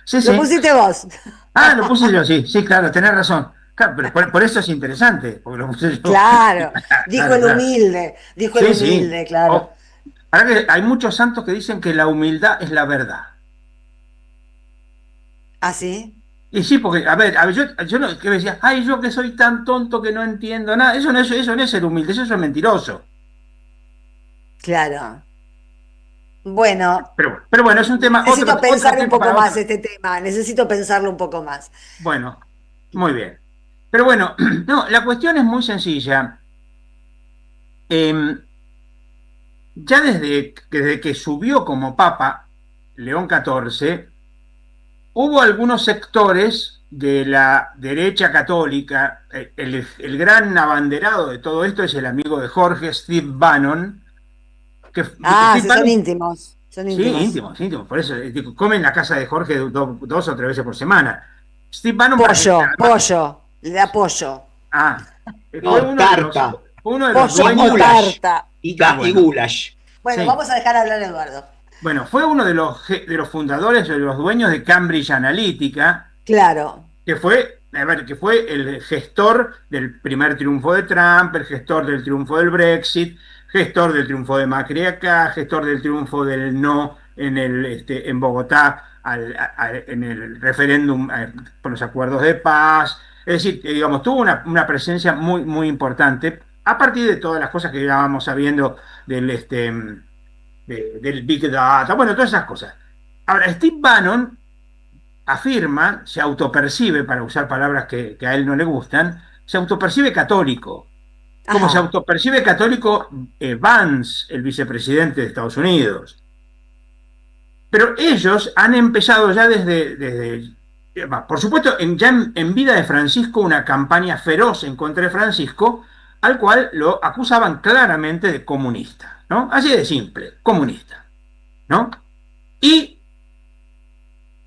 Sí, Lo sí. pusiste vos. Ah, lo puse yo, sí, sí, claro, tenés razón. Claro, pero por eso es interesante, porque lo puse yo. Claro. Dijo Claro, el claro. humilde. Dijo el Sí, sí. humilde, claro. Ahora que hay muchos santos que dicen que la humildad es la verdad. ¿Ah, sí? Y sí, porque, a ver, yo no, que decía, ay, yo que soy tan tonto que no entiendo nada. Eso no es ser humilde, eso es mentiroso. Claro. Bueno, Pero bueno, es un tema, necesito otro pensar un tema poco para más otro. este tema. Necesito pensarlo un poco más. Bueno, muy bien. Pero bueno, no, la cuestión es muy sencilla. Em, ya desde que subió como papa León XIV, hubo algunos sectores de la derecha católica, el gran abanderado de todo esto es el amigo de Jorge, Steve Bannon, que Ah, Steve sí, son Bannon, íntimos. Son sí, íntimos. íntimos, por eso, digo, come en la casa de Jorge dos o tres veces por semana. Steve Bannon, Pollo, además, pollo. Le da pollo. ah, fue No, tarta. uno de los Pollo Y o dueños, goulash. tarta. Y bueno, goulash. Bueno, sí. vamos a dejar hablar a Eduardo. Bueno, fue uno de los fundadores, de los dueños de Cambridge Analytica, Claro. que fue, a ver, que fue el gestor del primer triunfo de Trump, el gestor del triunfo del Brexit, gestor del triunfo de Macri acá, gestor del triunfo del no en Bogotá en el referéndum por los acuerdos de paz. Es decir, que, digamos, tuvo una presencia muy, muy importante a partir de todas las cosas que ya vamos sabiendo del Big Data, bueno, todas esas cosas. Ahora, Steve Bannon afirma, se autopercibe, para usar palabras que a él no le gustan, se autopercibe católico. Como se Ajá. autopercibe católico Vance, el vicepresidente de Estados Unidos. Pero ellos han empezado ya por supuesto, en vida de Francisco, una campaña feroz en contra de Francisco, al cual lo acusaban claramente de comunista, ¿no? Así de simple, comunista, ¿no? Y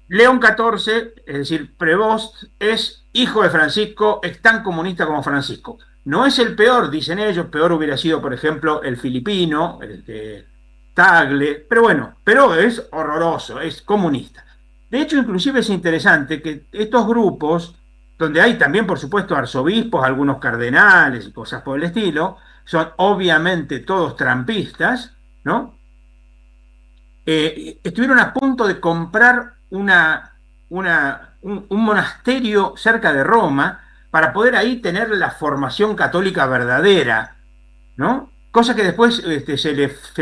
León XIV, es decir, Prevost, es hijo de Francisco, es tan comunista como Francisco. No es el peor, dicen ellos, peor hubiera sido, por ejemplo, el filipino, el de Tagle, pero bueno, pero es horroroso, es comunista. De hecho, inclusive es interesante que estos grupos, donde hay también, por supuesto, arzobispos, algunos cardenales y cosas por el estilo, son obviamente todos trampistas, ¿no? Estuvieron a punto de comprar un monasterio cerca de Roma para poder ahí tener la formación católica verdadera, ¿no? Cosa que después se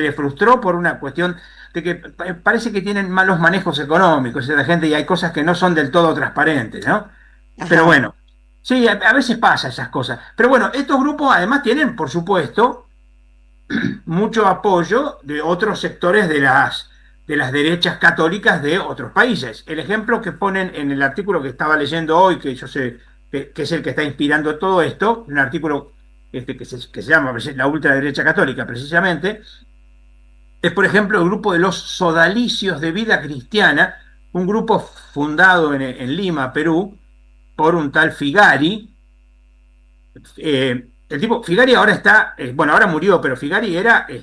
le frustró por una cuestión de que parece que tienen malos manejos económicos esa gente y hay cosas que no son del todo transparentes, ¿no? Pero Ajá. bueno, sí, a veces pasa esas cosas. Pero bueno, estos grupos además tienen, por supuesto, mucho apoyo de otros sectores de las derechas católicas de otros países. El ejemplo que ponen en el artículo que estaba leyendo hoy, que yo sé que es el que está inspirando todo esto, un artículo que se llama La ultraderecha católica, precisamente, es, por ejemplo, el grupo de los Sodalicios de Vida Cristiana, un grupo fundado en Lima, Perú, por un tal Figari. El tipo, Figari ahora está, bueno, ahora murió, pero Figari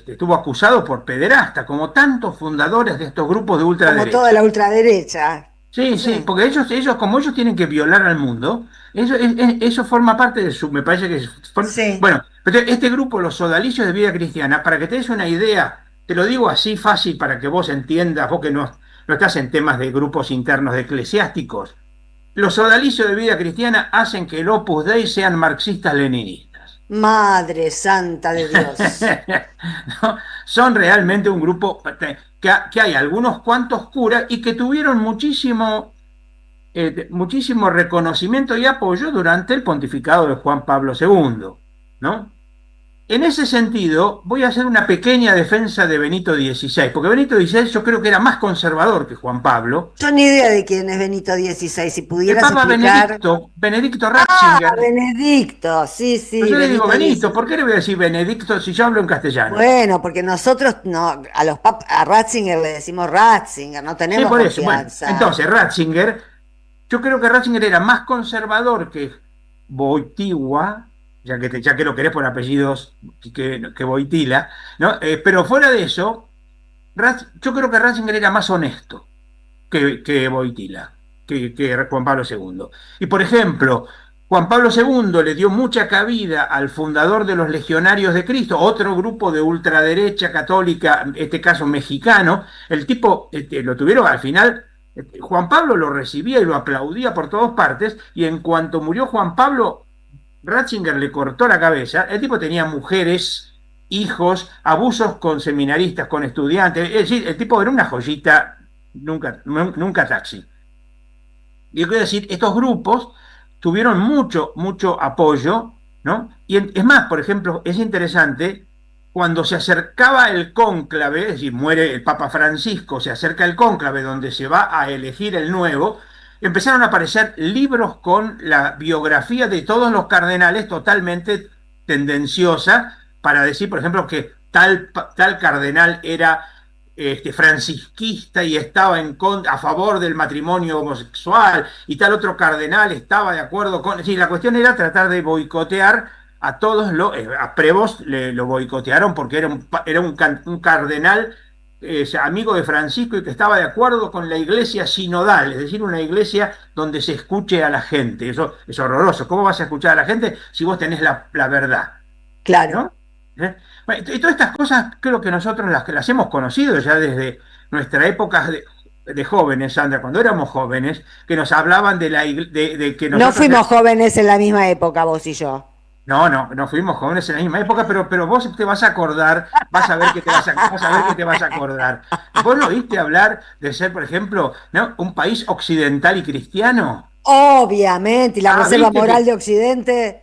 estuvo acusado por pederasta, como tantos fundadores de estos grupos de Como toda ultraderecha. la ultraderecha. Sí, sí, Sí. porque como ellos tienen que violar al mundo, eso forma parte de me parece que Sí. bueno, pero este grupo, los Sodalicios de Vida Cristiana, para que te des una idea, te lo digo así fácil para que vos entiendas, vos que no estás en temas de grupos internos de eclesiásticos, los sodalicios de vida cristiana hacen que el Opus Dei sean marxistas-leninistas. Madre santa de Dios. ¿No? Son realmente un grupo que hay algunos cuantos curas y que tuvieron muchísimo reconocimiento y apoyo durante el pontificado de Juan Pablo II, ¿no? En ese sentido, voy a hacer una pequeña defensa de Benito XVI, porque Benito XVI yo creo que era más conservador que Juan Pablo. Yo ni idea de quién es Benito XVI, si El pudieras Papa explicar. Benedicto Ratzinger. Ah, Benedicto, sí, sí. Pero yo le digo Benito, XVI. ¿por qué le voy a decir Benedicto si yo hablo en castellano? Bueno, porque nosotros no, a Ratzinger le decimos Ratzinger, no Sí, tenemos por eso. Bueno, confianza. entonces Ratzinger, yo creo que Ratzinger era más conservador que Wojtyła, ya que lo querés por apellidos que Wojtyła, ¿no? Pero fuera de eso, yo creo que Ratzinger era más honesto que Wojtyła, que Juan Pablo II. Y por ejemplo, Juan Pablo II le dio mucha cabida al fundador de los Legionarios de Cristo, otro grupo de ultraderecha católica, en este caso mexicano. El tipo lo tuvieron al final. Juan Pablo lo recibía y lo aplaudía por todas partes, y en cuanto murió Juan Pablo, Ratzinger le cortó la cabeza. El tipo tenía mujeres, hijos, abusos con seminaristas, con estudiantes. Es decir, el tipo era una joyita, nunca taxi. Y quiero decir, estos grupos tuvieron mucho apoyo, ¿no? Y es más, por ejemplo, es interesante, cuando se acercaba el cónclave, es decir, muere el Papa Francisco, se acerca el cónclave donde se va a elegir el nuevo, empezaron a aparecer libros con la biografía de todos los cardenales totalmente tendenciosa para decir, por ejemplo, que tal cardenal era francisquista y estaba a favor del matrimonio homosexual, y tal otro cardenal estaba de acuerdo con... Es decir, la cuestión era tratar de boicotear a todos. A Prevost lo boicotearon porque era un cardenal amigo de Francisco y que estaba de acuerdo con la iglesia sinodal, es decir, una iglesia donde se escuche a la gente. Eso es horroroso. ¿Cómo vas a escuchar a la gente si vos tenés la verdad? Claro. ¿No? Y todas estas cosas creo que nosotros las hemos conocido ya desde nuestra época de jóvenes, Sandra, cuando éramos jóvenes, que nos hablaban de que nosotros... No fuimos jóvenes en la misma época, vos y yo. No fuimos jóvenes en la misma época, pero vos te vas a acordar, vas a ver que te vas a acordar. ¿Vos no oíste hablar de ser, por ejemplo, ¿no?, un país occidental y cristiano? Obviamente, y la Reserva ¿viste Moral de Occidente.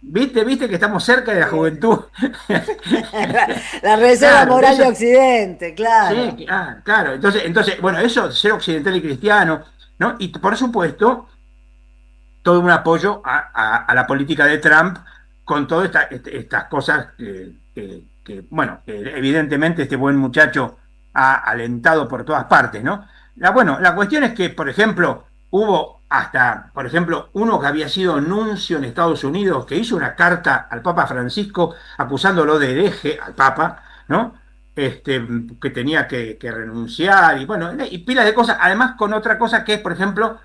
¿Viste que estamos cerca de la juventud? La Reserva Claro, Moral eso- de Occidente, claro. Sí, claro. Entonces, bueno, eso, ser occidental y cristiano, ¿no? Y por supuesto, todo un apoyo a la política de Trump con todas estas cosas bueno, que evidentemente este buen muchacho ha alentado por todas partes, ¿no? La cuestión es que, por ejemplo, hubo hasta, por ejemplo, uno que había sido nuncio en Estados Unidos, que hizo una carta al Papa Francisco acusándolo de hereje al Papa, ¿no? Que tenía que renunciar, y bueno, y pilas de cosas, además con otra cosa que es, por ejemplo,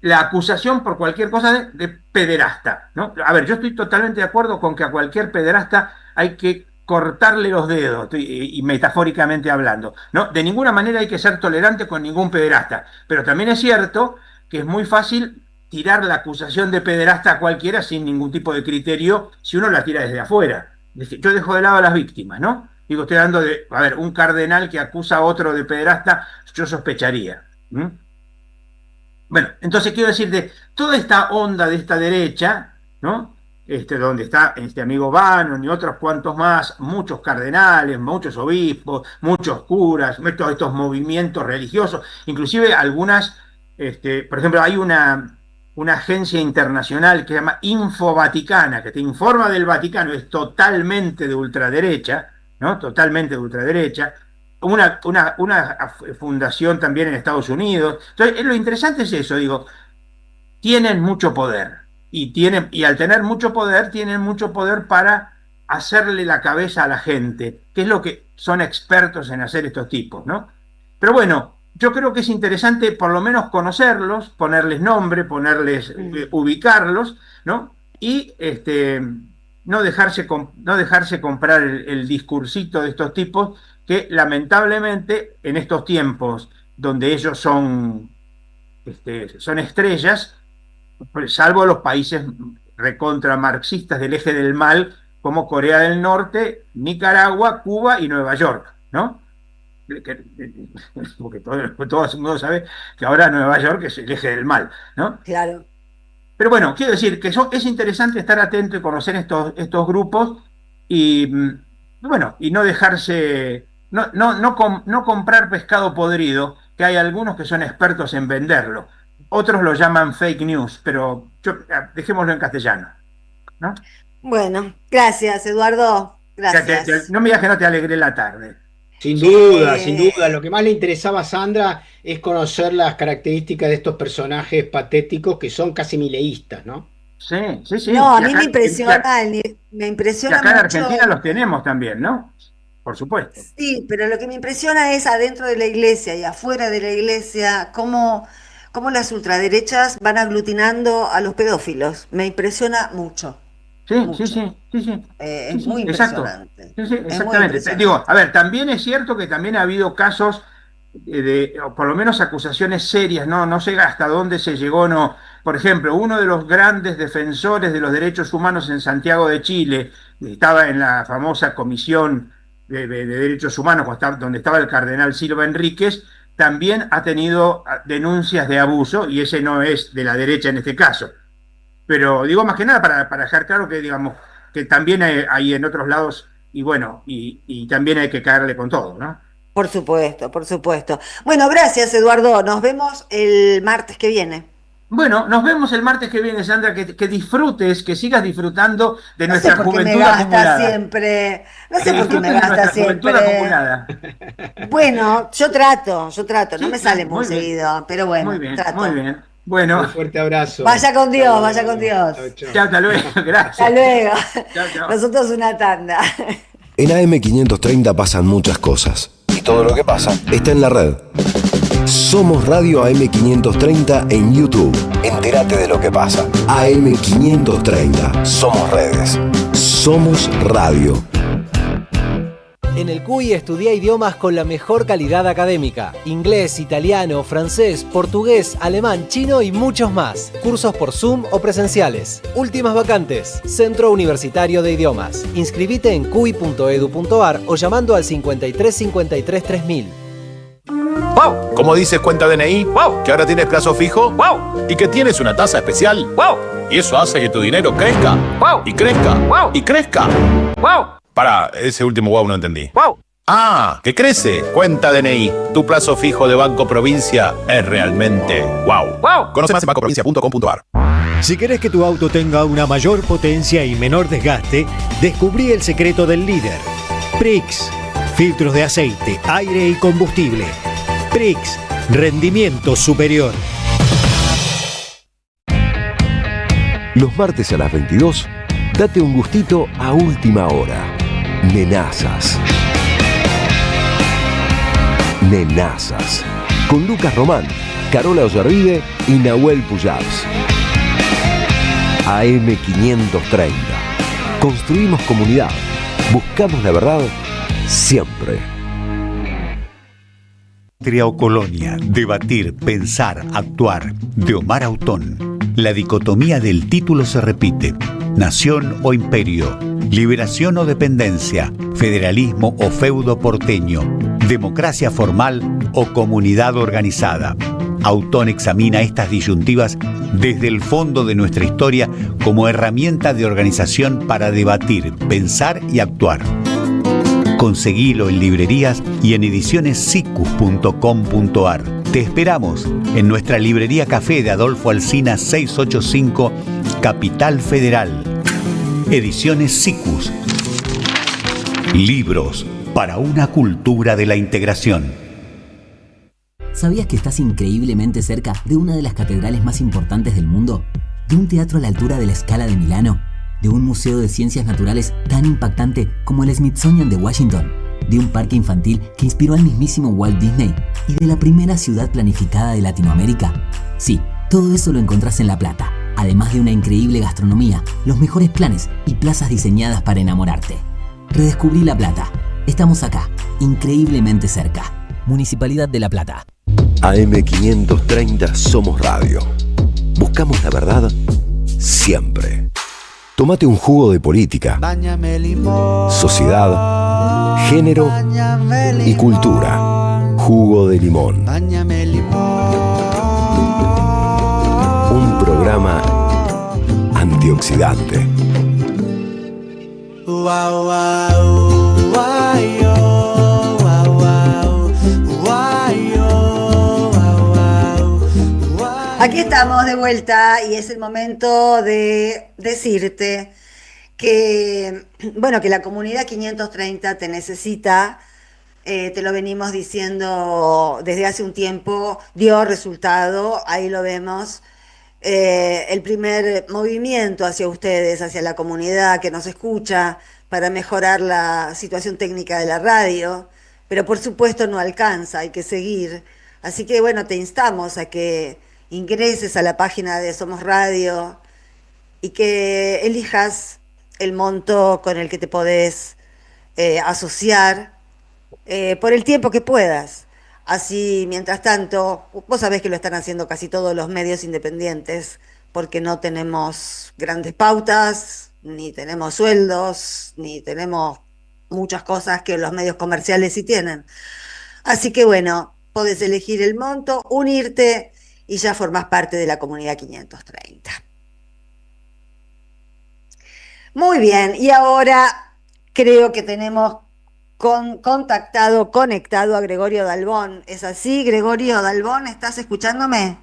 la acusación por cualquier cosa de pederasta, ¿no? A ver, yo estoy totalmente de acuerdo con que a cualquier pederasta hay que cortarle los dedos, y metafóricamente hablando, ¿no? De ninguna manera hay que ser tolerante con ningún pederasta, pero también es cierto que es muy fácil tirar la acusación de pederasta a cualquiera sin ningún tipo de criterio si uno la tira desde afuera. Yo dejo de lado a las víctimas, ¿no? Digo, estoy hablando de, a ver, un cardenal que acusa a otro de pederasta, yo sospecharía. Bueno, entonces quiero decir, de toda esta onda de esta derecha, ¿no? Donde está este amigo Bannon y otros cuantos más, muchos cardenales, muchos obispos, muchos curas, todos estos movimientos religiosos, inclusive algunas, por ejemplo, hay una agencia internacional que se llama Info Vaticana, que te informa del Vaticano, es totalmente de ultraderecha, ¿no? Totalmente de ultraderecha. Una fundación también en Estados Unidos. Entonces, lo interesante es eso, digo, tienen mucho poder, y al tener mucho poder, tienen mucho poder para hacerle la cabeza a la gente, que es lo que son expertos en hacer estos tipos, ¿no? Pero bueno, yo creo que es interesante por lo menos conocerlos, ponerles nombre, ubicarlos, ¿no? Y no dejarse comprar el discursito de estos tipos que lamentablemente en estos tiempos donde ellos son estrellas, salvo los países recontra marxistas del eje del mal, como Corea del Norte, Nicaragua, Cuba y Nueva York, ¿no? Porque todo el mundo sabe que ahora Nueva York es el eje del mal, ¿no? Claro. Pero bueno, quiero decir que es interesante estar atento y conocer estos grupos y, bueno, y no dejarse, no comprar pescado podrido, que hay algunos que son expertos en venderlo. Otros lo llaman fake news, pero dejémoslo en castellano, ¿no? Bueno, gracias, Eduardo. Gracias. No me digas que no te alegré la tarde. Sin duda, sin duda. Lo que más le interesaba a Sandra es conocer las características de estos personajes patéticos que son casi mileístas, ¿no? Sí, sí, sí. No, a mí me impresiona, me impresiona y acá en mucho. Argentina los tenemos también, ¿no? Por supuesto. Sí, pero lo que me impresiona es adentro de la iglesia y afuera de la iglesia, cómo las ultraderechas van aglutinando a los pedófilos. Me impresiona mucho. Sí, mucho. sí. Es muy impresionante. Sí, exactamente. Digo, a ver, también es cierto que también ha habido casos o por lo menos acusaciones serias, no sé hasta dónde se llegó, no. Por ejemplo, uno de los grandes defensores de los derechos humanos en Santiago de Chile, estaba en la famosa Comisión de Derechos Humanos, donde estaba el cardenal Silva Enríquez, también ha tenido denuncias de abuso, y ese no es de la derecha en este caso. Pero digo más que nada para dejar claro que, digamos, que también hay en otros lados, y bueno, y también hay que caerle con todo, ¿no? Por supuesto, por supuesto. Bueno, gracias, Eduardo. Nos vemos el martes que viene. Bueno, nos vemos el martes que viene, Sandra, que disfrutes, que sigas disfrutando de nuestra juventud me gasta acumulada. Siempre. No sé por qué me gasta siempre. Bueno, yo trato, no me sale muy seguido, pero bueno, muy bien, trato. Muy bien. Bueno, un fuerte abrazo. Vaya con Dios, vaya con Dios. Chao, hasta luego, gracias. Hasta luego. Chao. Nosotros una tanda. En AM530 pasan muchas cosas. Y todo lo que pasa está en la red. Somos Radio AM530 en YouTube. Entérate de lo que pasa. AM530. Somos redes. Somos radio. En el CUI estudia idiomas con la mejor calidad académica. Inglés, italiano, francés, portugués, alemán, chino y muchos más. Cursos por Zoom o presenciales. Últimas vacantes. Centro Universitario de Idiomas. Inscribite en cui.edu.ar o llamando al 5353 3000. ¡Wow! ¿Cómo dices cuenta DNI? ¡Wow! ¿Que ahora tienes plazo fijo? ¡Wow! ¿Y que tienes una tasa especial? ¡Wow! Y eso hace que tu dinero crezca. ¡Wow! Y crezca. ¡Wow! Y crezca. ¡Wow! Pará, ese último wow no entendí. ¡Wow! ¡Ah! ¡Que crece! Cuenta DNI. Tu plazo fijo de Banco Provincia es realmente wow. ¡Wow! Conoce más en bancoprovincia.com.ar. Si querés que tu auto tenga una mayor potencia y menor desgaste, descubrí el secreto del líder. Prix. Filtros de aceite, aire y combustible. Prix. Rendimiento superior. Los martes a las 22, date un gustito a última hora. Nenazas. Nenazas. Con Lucas Román, Carola Ollarvide y Nahuel Pujals. AM530. Construimos comunidad. Buscamos la verdad siempre. Patria o colonia, debatir, pensar, actuar. De Omar Autón. La dicotomía del título se repite. Nación o imperio. Liberación o dependencia. Federalismo o feudo porteño. Democracia formal o comunidad organizada. Autón examina estas disyuntivas desde el fondo de nuestra historia como herramienta de organización para debatir, pensar y actuar. Conseguilo en librerías y en edicionessicus.com.ar. Te esperamos en nuestra librería café de Adolfo Alsina 685, Capital Federal. Ediciones Sicus. Libros para una cultura de la integración. ¿Sabías que estás increíblemente cerca de una de las catedrales más importantes del mundo? ¿De un teatro a la altura de la Scala de Milano? ¿De un museo de ciencias naturales tan impactante como el Smithsonian de Washington? ¿De un parque infantil que inspiró al mismísimo Walt Disney? ¿Y de la primera ciudad planificada de Latinoamérica? Sí, todo eso lo encontrás en La Plata, además de una increíble gastronomía, los mejores planes y plazas diseñadas para enamorarte. Redescubrí La Plata. Estamos acá, increíblemente cerca. Municipalidad de La Plata. AM530 Somos Radio. buscamos la verdad siempre. Tómate un jugo de política, Báñame limón. sociedad, género Báñame y cultura. Jugo de limón. Báñame limón. Un programa antioxidante. Wow, wow, wow, yo, wow, wow, wow, yo, wow, wow. Aquí estamos de vuelta y es el momento de decirte que, bueno, que la comunidad 530 te necesita. Te lo venimos diciendo desde hace un tiempo, dio resultado, ahí lo vemos. El primer movimiento hacia ustedes, hacia la comunidad que nos escucha para mejorar la situación técnica de la radio, pero por supuesto no alcanza, hay que seguir. Así que bueno, te instamos a que ingreses a la página de Somos Radio y que elijas el monto con el que te podés asociar por el tiempo que puedas. Así, mientras tanto, vos sabés que lo están haciendo casi todos los medios independientes, porque no tenemos grandes pautas, ni tenemos sueldos, ni tenemos muchas cosas que los medios comerciales sí tienen. Así que bueno, podés elegir el monto, unirte y ya formás parte de la comunidad 530. Muy bien, y ahora creo que tenemos conectado a Gregorio Dalbón. ¿Es así, Gregorio Dalbón? ¿Estás escuchándome?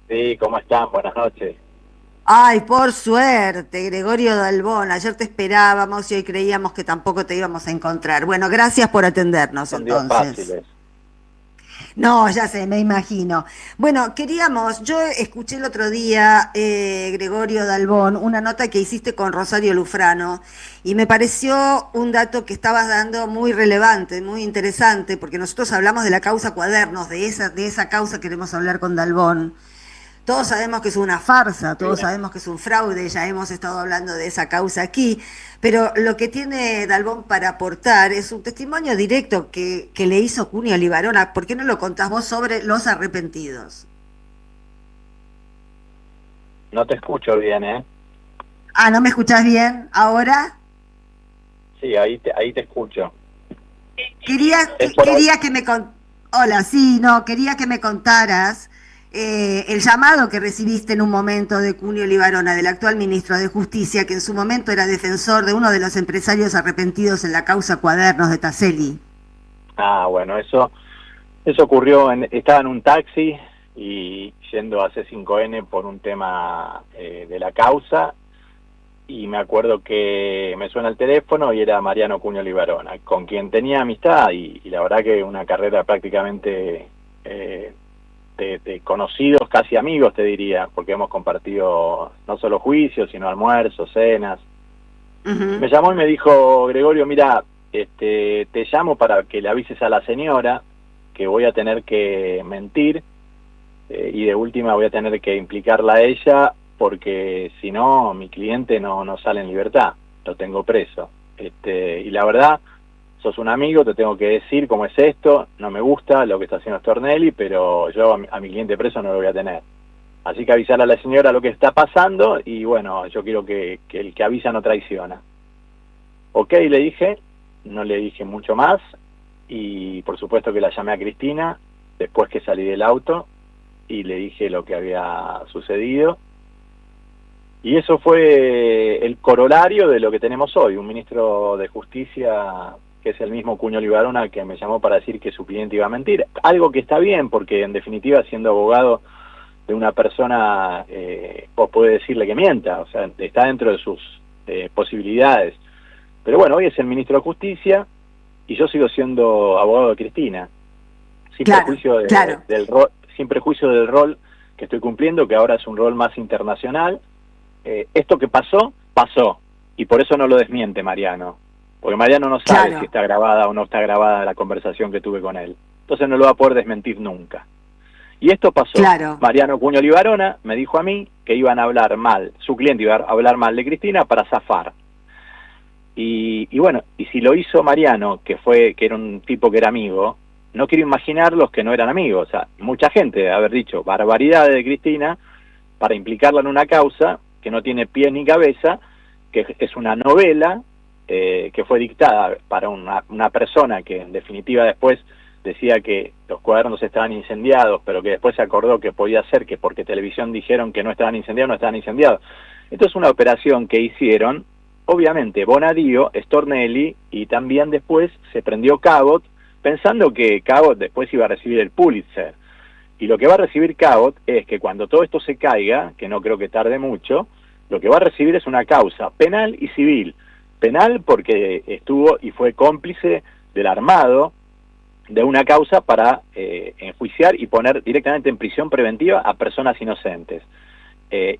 Sí, ¿cómo están? Buenas noches. Ay, por suerte, Gregorio Dalbón. Ayer te esperábamos y hoy creíamos que tampoco te íbamos a encontrar. Bueno, gracias por atendernos. Son días entonces. fáciles. No, ya sé, me imagino. Bueno, yo escuché el otro día, Gregorio Dalbón, una nota que hiciste con Rosario Lufrano y me pareció un dato que estabas dando muy relevante, muy interesante, porque nosotros hablamos de la causa Cuadernos, de esa causa queremos hablar con Dalbón. Todos sabemos que es una farsa, todos sabemos que es un fraude, ya hemos estado hablando de esa causa aquí, pero lo que tiene Dalbón para aportar es un testimonio directo que le hizo Cunio Libarona. ¿Por qué no lo contás vos sobre los arrepentidos? No te escucho bien, ¿eh? Ah, ¿no me escuchás bien ahora? Sí, ahí te escucho. Quería que me quería que me contaras el llamado que recibiste en un momento de Cunio Libarona, del actual ministro de Justicia, que en su momento era defensor de uno de los empresarios arrepentidos en la causa Cuadernos de Taselli. Ah, bueno, eso ocurrió, estaba en un taxi y yendo a C5N por un tema de la causa, y me acuerdo que me suena el teléfono y era Mariano Cunio Libarona, con quien tenía amistad y la verdad que una carrera prácticamente de conocidos, casi amigos te diría, porque hemos compartido no solo juicios, sino almuerzos, cenas. Me llamó y me dijo: Gregorio, mira, te llamo para que le avises a la señora que voy a tener que mentir y de última voy a tener que implicarla a ella, porque si no, mi cliente no sale en libertad, lo tengo preso. Y la verdad, sos un amigo, te tengo que decir cómo es esto, no me gusta lo que está haciendo Stornelli, pero yo a mi cliente preso no lo voy a tener. Así que avisar a la señora lo que está pasando y bueno, yo quiero que el que avisa no traiciona. Ok, le dije, no le dije mucho más y por supuesto que la llamé a Cristina después que salí del auto y le dije lo que había sucedido. Y eso fue el corolario de lo que tenemos hoy, un ministro de Justicia que es el mismo Cunio Libarona que me llamó para decir que su cliente iba a mentir. Algo que está bien, porque en definitiva, siendo abogado de una persona, vos podés decirle que mienta, o sea, está dentro de sus posibilidades. Pero bueno, hoy es el ministro de Justicia y yo sigo siendo abogado de Cristina, sin prejuicio sin prejuicio del rol que estoy cumpliendo, que ahora es un rol más internacional. Esto que pasó, y por eso no lo desmiente Mariano. Porque Mariano no sabe si está grabada o no está grabada la conversación que tuve con él. Entonces no lo va a poder desmentir nunca. Y esto pasó. Mariano Cunio Libarona me dijo a mí que iban a hablar mal, su cliente iba a hablar mal de Cristina para zafar. Y bueno, y si lo hizo Mariano, que era un tipo que era amigo, no quiero imaginar los que no eran amigos. O sea, mucha gente debe haber dicho barbaridades de Cristina para implicarla en una causa que no tiene pie ni cabeza, que es una novela que fue dictada para una persona que en definitiva después decía que los cuadernos estaban incendiados, pero que después se acordó que podía ser que porque televisión dijeron que no estaban incendiados, no estaban incendiados. Esto es una operación que hicieron, obviamente, Bonadío, Stornelli, y también después se prendió Cabot, pensando que Cabot después iba a recibir el Pulitzer. Y lo que va a recibir Cabot es que cuando todo esto se caiga, que no creo que tarde mucho, lo que va a recibir es una causa penal y civil. Penal porque estuvo y fue cómplice del armado de una causa para enjuiciar y poner directamente en prisión preventiva a personas inocentes.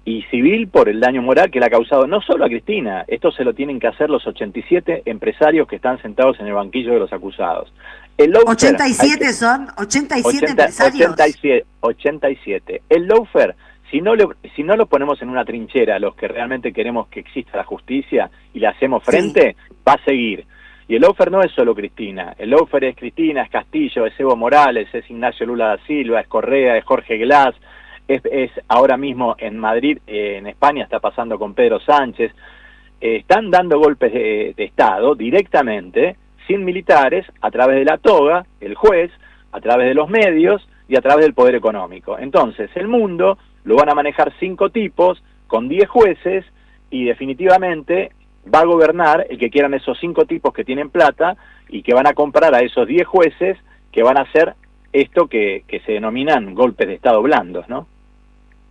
Y civil por el daño moral que le ha causado no solo a Cristina, esto se lo tienen que hacer los 87 empresarios que están sentados en el banquillo de los acusados. El lawfare, 87 son, 87 empresarios. 87. El lawfare, si no lo ponemos en una trinchera, los que realmente queremos que exista la justicia y le hacemos frente, va a seguir. Y el lawfare no es solo Cristina, el lawfare es Cristina, es Castillo, es Evo Morales, es Ignacio Lula da Silva, es Correa, es Jorge Glass, es ahora mismo en Madrid, en España está pasando con Pedro Sánchez. Están dando golpes de Estado directamente, sin militares, a través de la toga, el juez, a través de los medios y a través del poder económico. Entonces, el mundo lo van a manejar 5 tipos, con 10 jueces, y definitivamente va a gobernar el que quieran esos 5 tipos que tienen plata y que van a comprar a esos 10 jueces que van a hacer esto que se denominan golpes de Estado blandos, ¿no?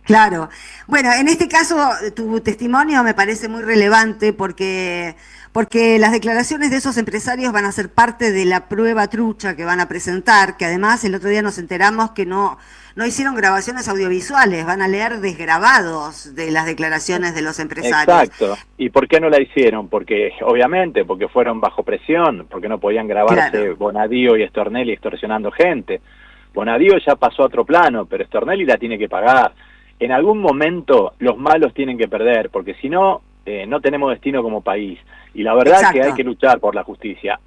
Claro. Bueno, en este caso tu testimonio me parece muy relevante porque las declaraciones de esos empresarios van a ser parte de la prueba trucha que van a presentar, que además el otro día nos enteramos que no hicieron grabaciones audiovisuales, van a leer desgrabados de las declaraciones de los empresarios. Exacto. ¿Y por qué no la hicieron? Porque, obviamente, porque fueron bajo presión, porque no podían grabarse Claro. Bonadío y Stornelli extorsionando gente. Bonadío ya pasó a otro plano, pero Stornelli la tiene que pagar. En algún momento los malos tienen que perder, porque si no, no tenemos destino como país. Y la verdad es que hay que luchar por la justicia,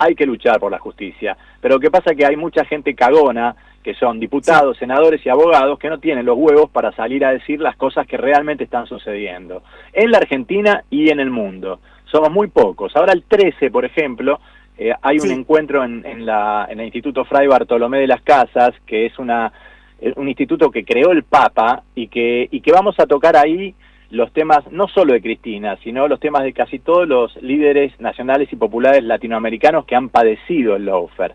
Pero lo que pasa es que hay mucha gente cagona, que son diputados, senadores y abogados, que no tienen los huevos para salir a decir las cosas que realmente están sucediendo. En la Argentina y en el mundo. Somos muy pocos. Ahora el 13, por ejemplo, hay un encuentro en el Instituto Fray Bartolomé de las Casas, que es un instituto que creó el Papa y que vamos a tocar ahí los temas no solo de Cristina, sino los temas de casi todos los líderes nacionales y populares latinoamericanos que han padecido el lawfare.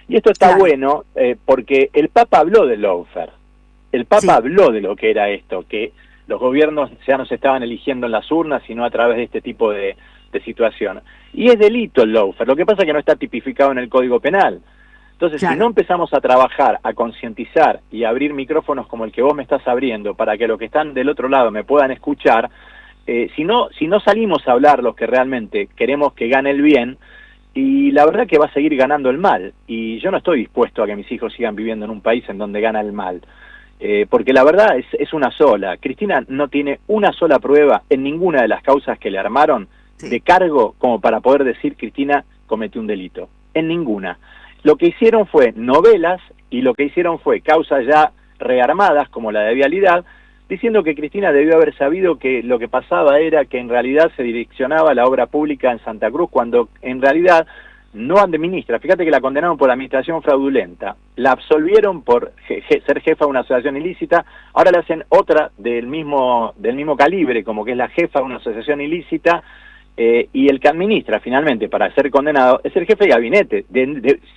Y esto está bueno porque el Papa habló del lawfare. El Papa habló de lo que era esto, que los gobiernos ya no se estaban eligiendo en las urnas, sino a través de este tipo de situación. Y es delito el lawfare, lo que pasa es que no está tipificado en el Código Penal. Entonces, si no empezamos a trabajar, a concientizar y a abrir micrófonos como el que vos me estás abriendo para que los que están del otro lado me puedan escuchar, si no salimos a hablar los que realmente queremos que gane el bien, y la verdad que va a seguir ganando el mal. Y yo no estoy dispuesto a que mis hijos sigan viviendo en un país en donde gana el mal. Porque la verdad es una sola. Cristina no tiene una sola prueba en ninguna de las causas que le armaron de cargo como para poder decir Cristina cometió un delito. En ninguna. Lo que hicieron fue novelas y lo que hicieron fue causas ya rearmadas, como la de vialidad, diciendo que Cristina debió haber sabido que lo que pasaba era que en realidad se direccionaba la obra pública en Santa Cruz, cuando en realidad no administra. Fíjate que la condenaron por administración fraudulenta, la absolvieron por ser jefa de una asociación ilícita, ahora le hacen otra del mismo calibre, como que es la jefa de una asociación ilícita, y el que administra finalmente para ser condenado es el jefe de gabinete.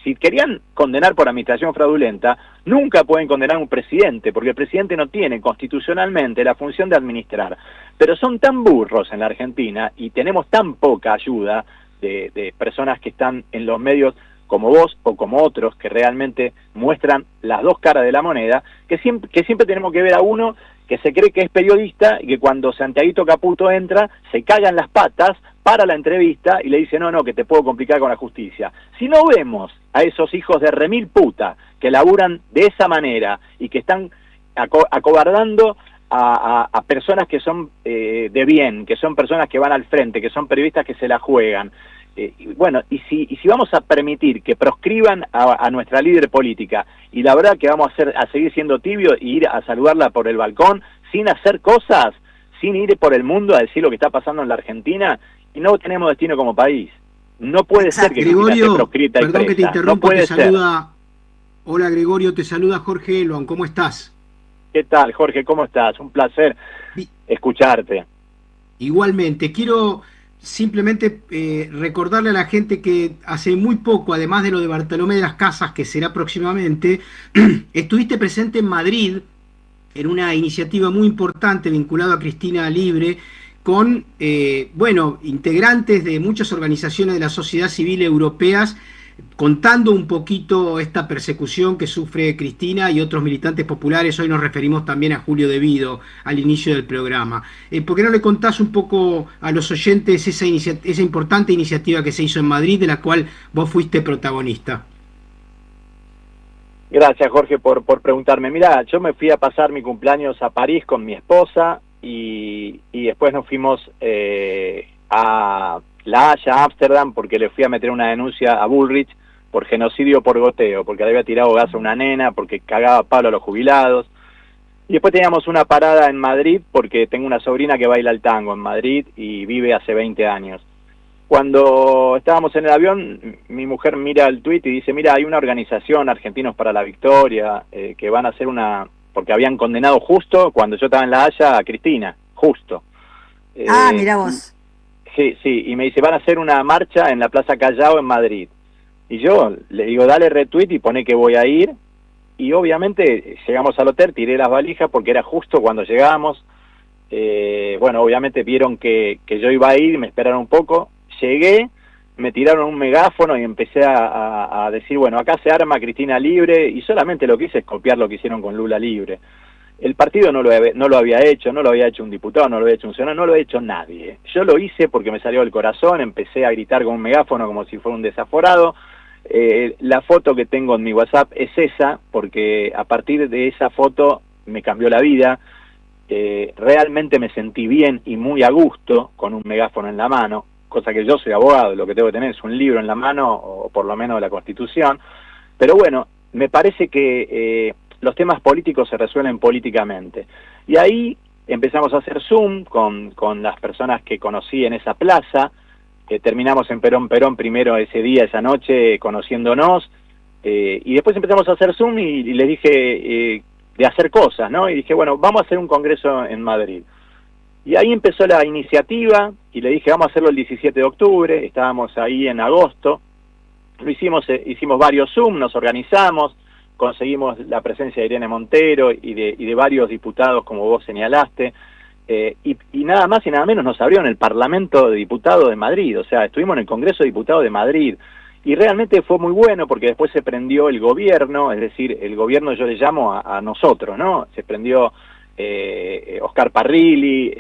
Si querían condenar por administración fraudulenta, nunca pueden condenar a un presidente, porque el presidente no tiene constitucionalmente la función de administrar. Pero son tan burros en la Argentina y tenemos tan poca ayuda de personas que están en los medios como vos o como otros que realmente muestran las dos caras de la moneda, que siempre tenemos que ver a uno que se cree que es periodista y que cuando Santiaguito Caputo entra, se cagan las patas, para la entrevista y le dice, no, que te puedo complicar con la justicia. Si no vemos a esos hijos de remil puta que laburan de esa manera y que están acobardando a personas que son de bien, que son personas que van al frente, que son periodistas que se la juegan, y si vamos a permitir que proscriban a nuestra líder política, y la verdad que vamos a seguir siendo tibios y ir a saludarla por el balcón sin hacer cosas, sin ir por el mundo a decir lo que está pasando en la Argentina, y no tenemos destino como país. No puede ser que Cristina esté proscrita y perdón que te presa. interrumpa, No puede te ser. saluda. Hola Gregorio, te saluda Jorge Elon, ¿cómo estás? ¿Qué tal, Jorge? ¿Cómo estás? Un placer escucharte. Igualmente, quiero simplemente recordarle a la gente que hace muy poco, además de lo de Bartolomé de las Casas, que será próximamente, estuviste presente en Madrid en una iniciativa muy importante vinculada a Cristina Libre, con integrantes de muchas organizaciones de la sociedad civil europeas, contando un poquito esta persecución que sufre Cristina y otros militantes populares. Hoy nos referimos también a Julio De Vido al inicio del programa. ¿Por qué no le contás un poco a los oyentes esa importante iniciativa que se hizo en Madrid, de la cual vos fuiste protagonista? Gracias, Jorge, por preguntarme. Mirá, yo me fui a pasar mi cumpleaños a París con mi esposa y después nos fuimos a La Haya, Ámsterdam, porque le fui a meter una denuncia a Bullrich por genocidio por goteo, porque le había tirado gas a una nena, porque cagaba palo a los jubilados. Y después teníamos una parada en Madrid, porque tengo una sobrina que baila el tango en Madrid y vive hace 20 años. Cuando estábamos en el avión, mi mujer mira el tuit y dice, mira, hay una organización, Argentinos para la Victoria, que van a hacer porque habían condenado justo, cuando yo estaba en La Haya, a Cristina, justo. Mirá vos. Sí, y me dice, van a hacer una marcha en la Plaza Callao en Madrid. Y yo le digo, dale retweet y pone que voy a ir. Y obviamente llegamos al hotel, tiré las valijas porque era justo cuando llegamos. Obviamente vieron que yo iba a ir y me esperaron un poco. Llegué, me tiraron un megáfono y empecé a decir, bueno, acá se arma Cristina Libre, y solamente lo que hice es copiar lo que hicieron con Lula Libre. El partido no lo había hecho, no lo había hecho un diputado, no lo había hecho un senador, no lo había hecho nadie. Yo lo hice porque me salió del corazón, empecé a gritar con un megáfono como si fuera un desaforado. La foto que tengo en mi WhatsApp es esa, porque a partir de esa foto me cambió la vida. Realmente me sentí bien y muy a gusto con un megáfono en la mano, cosa que yo soy abogado, lo que tengo que tener es un libro en la mano, o por lo menos la Constitución. Pero bueno, me parece que los temas políticos se resuelven políticamente. Y ahí empezamos a hacer Zoom con las personas que conocí en esa plaza, terminamos en Perón primero ese día, esa noche, conociéndonos, y después empezamos a hacer Zoom y les dije de hacer cosas, ¿no? Y dije, bueno, vamos a hacer un congreso en Madrid. Y ahí empezó la iniciativa, y le dije, vamos a hacerlo el 17 de octubre, estábamos ahí en agosto, lo hicimos varios Zoom, nos organizamos, conseguimos la presencia de Irene Montero y de varios diputados, como vos señalaste, y nada más y nada menos nos abrieron el Parlamento de Diputados de Madrid, o sea, estuvimos en el Congreso de Diputados de Madrid, y realmente fue muy bueno porque después se prendió el gobierno, es decir, el gobierno yo le llamo a nosotros, ¿no? Se prendió Oscar Parrilli,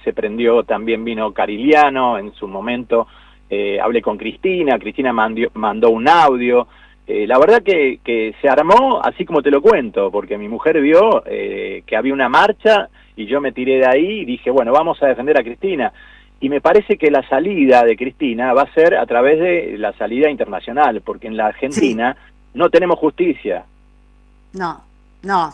se prendió, también vino Carigliano en su momento, hablé con Cristina mandó un audio. La verdad que se armó así como te lo cuento, porque mi mujer vio que había una marcha y yo me tiré de ahí y dije, bueno, vamos a defender a Cristina. Y me parece que la salida de Cristina va a ser a través de la salida internacional, porque en la Argentina no tenemos justicia. No,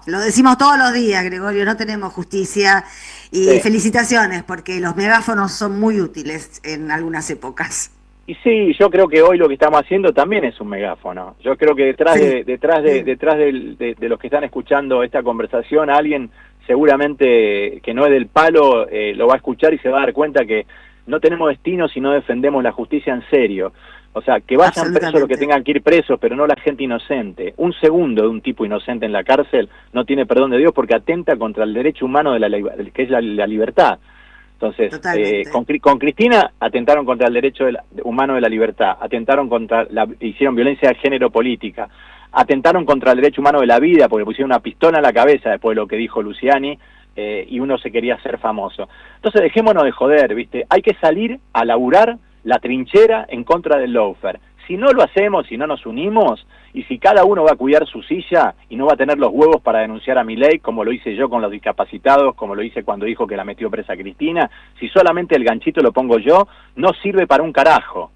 lo decimos todos los días, Gregorio, no tenemos justicia, y felicitaciones, porque los megáfonos son muy útiles en algunas épocas. Y sí, yo creo que hoy lo que estamos haciendo también es un megáfono. Yo creo que detrás de los que están escuchando esta conversación, alguien seguramente que no es del palo lo va a escuchar y se va a dar cuenta que no tenemos destino si no defendemos la justicia en serio. O sea, que vayan presos los que tengan que ir presos, pero no la gente inocente. Un segundo de un tipo inocente en la cárcel no tiene perdón de Dios porque atenta contra el derecho humano que es la libertad. Entonces, con Cristina atentaron contra el derecho humano de la libertad, hicieron violencia de género política, atentaron contra el derecho humano de la vida porque pusieron una pistola en la cabeza después de lo que dijo Luciani, y uno se quería hacer famoso. Entonces dejémonos de joder, ¿viste? Hay que salir a laburar la trinchera en contra del lawfare. Si no lo hacemos, si no nos unimos, y si cada uno va a cuidar su silla y no va a tener los huevos para denunciar a Milei, como lo hice yo con los discapacitados, como lo hice cuando dijo que la metió presa Cristina, si solamente el ganchito lo pongo yo, no sirve para un carajo.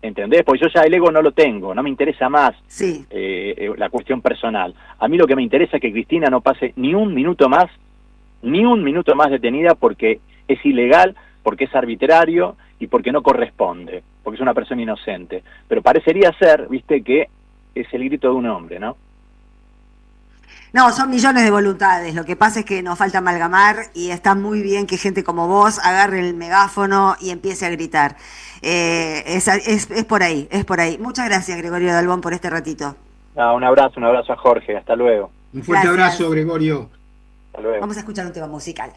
¿Entendés? Porque yo ya el ego no lo tengo, no me interesa más la cuestión personal. A mí lo que me interesa es que Cristina no pase ni un minuto más ni un minuto más detenida porque es ilegal, porque es arbitrario y porque no corresponde, porque es una persona inocente. Pero parecería ser, viste, que es el grito de un hombre, ¿no? No, son millones de voluntades. Lo que pasa es que nos falta amalgamar y está muy bien que gente como vos agarre el megáfono y empiece a gritar. Es por ahí, es por ahí. Muchas gracias, Gregorio Dalbón, por este ratito. Un abrazo a Jorge, hasta luego. Un fuerte Gracias. abrazo, Gregorio. Hasta luego. Vamos a escuchar un tema musical.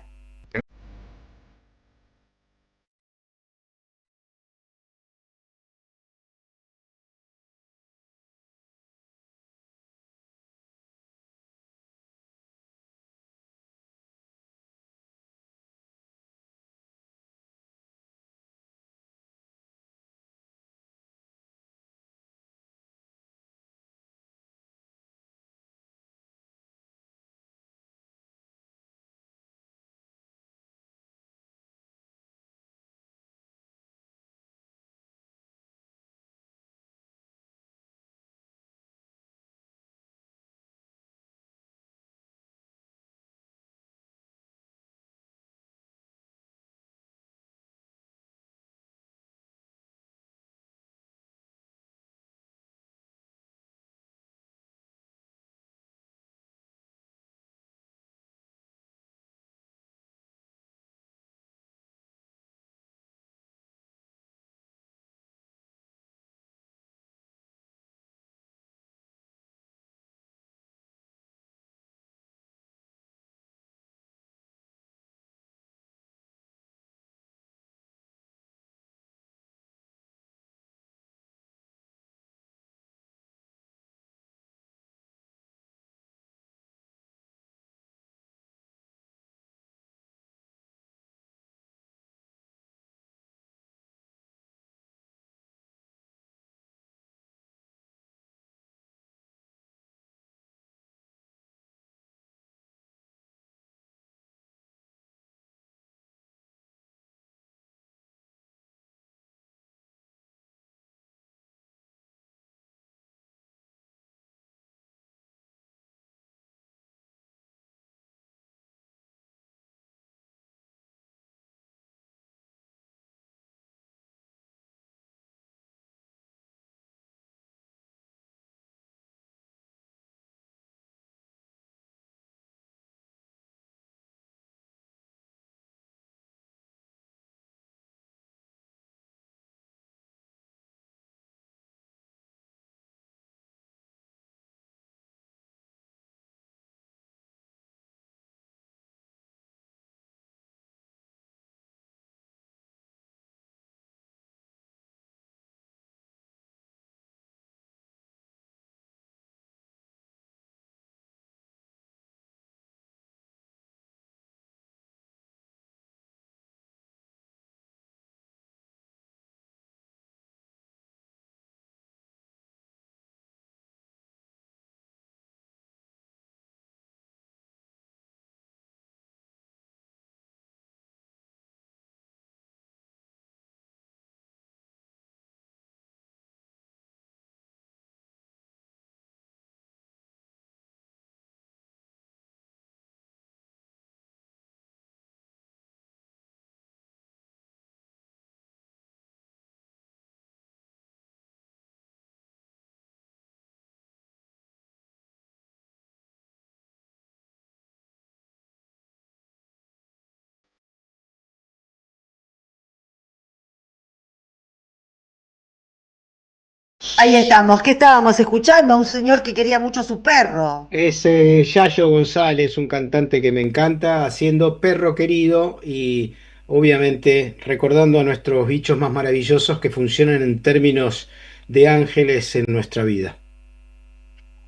Ahí estamos. ¿Qué estábamos escuchando? A un señor que quería mucho a su perro. Es Yayo González, un cantante que me encanta, haciendo Perro Querido y obviamente recordando a nuestros bichos más maravillosos que funcionan en términos de ángeles en nuestra vida.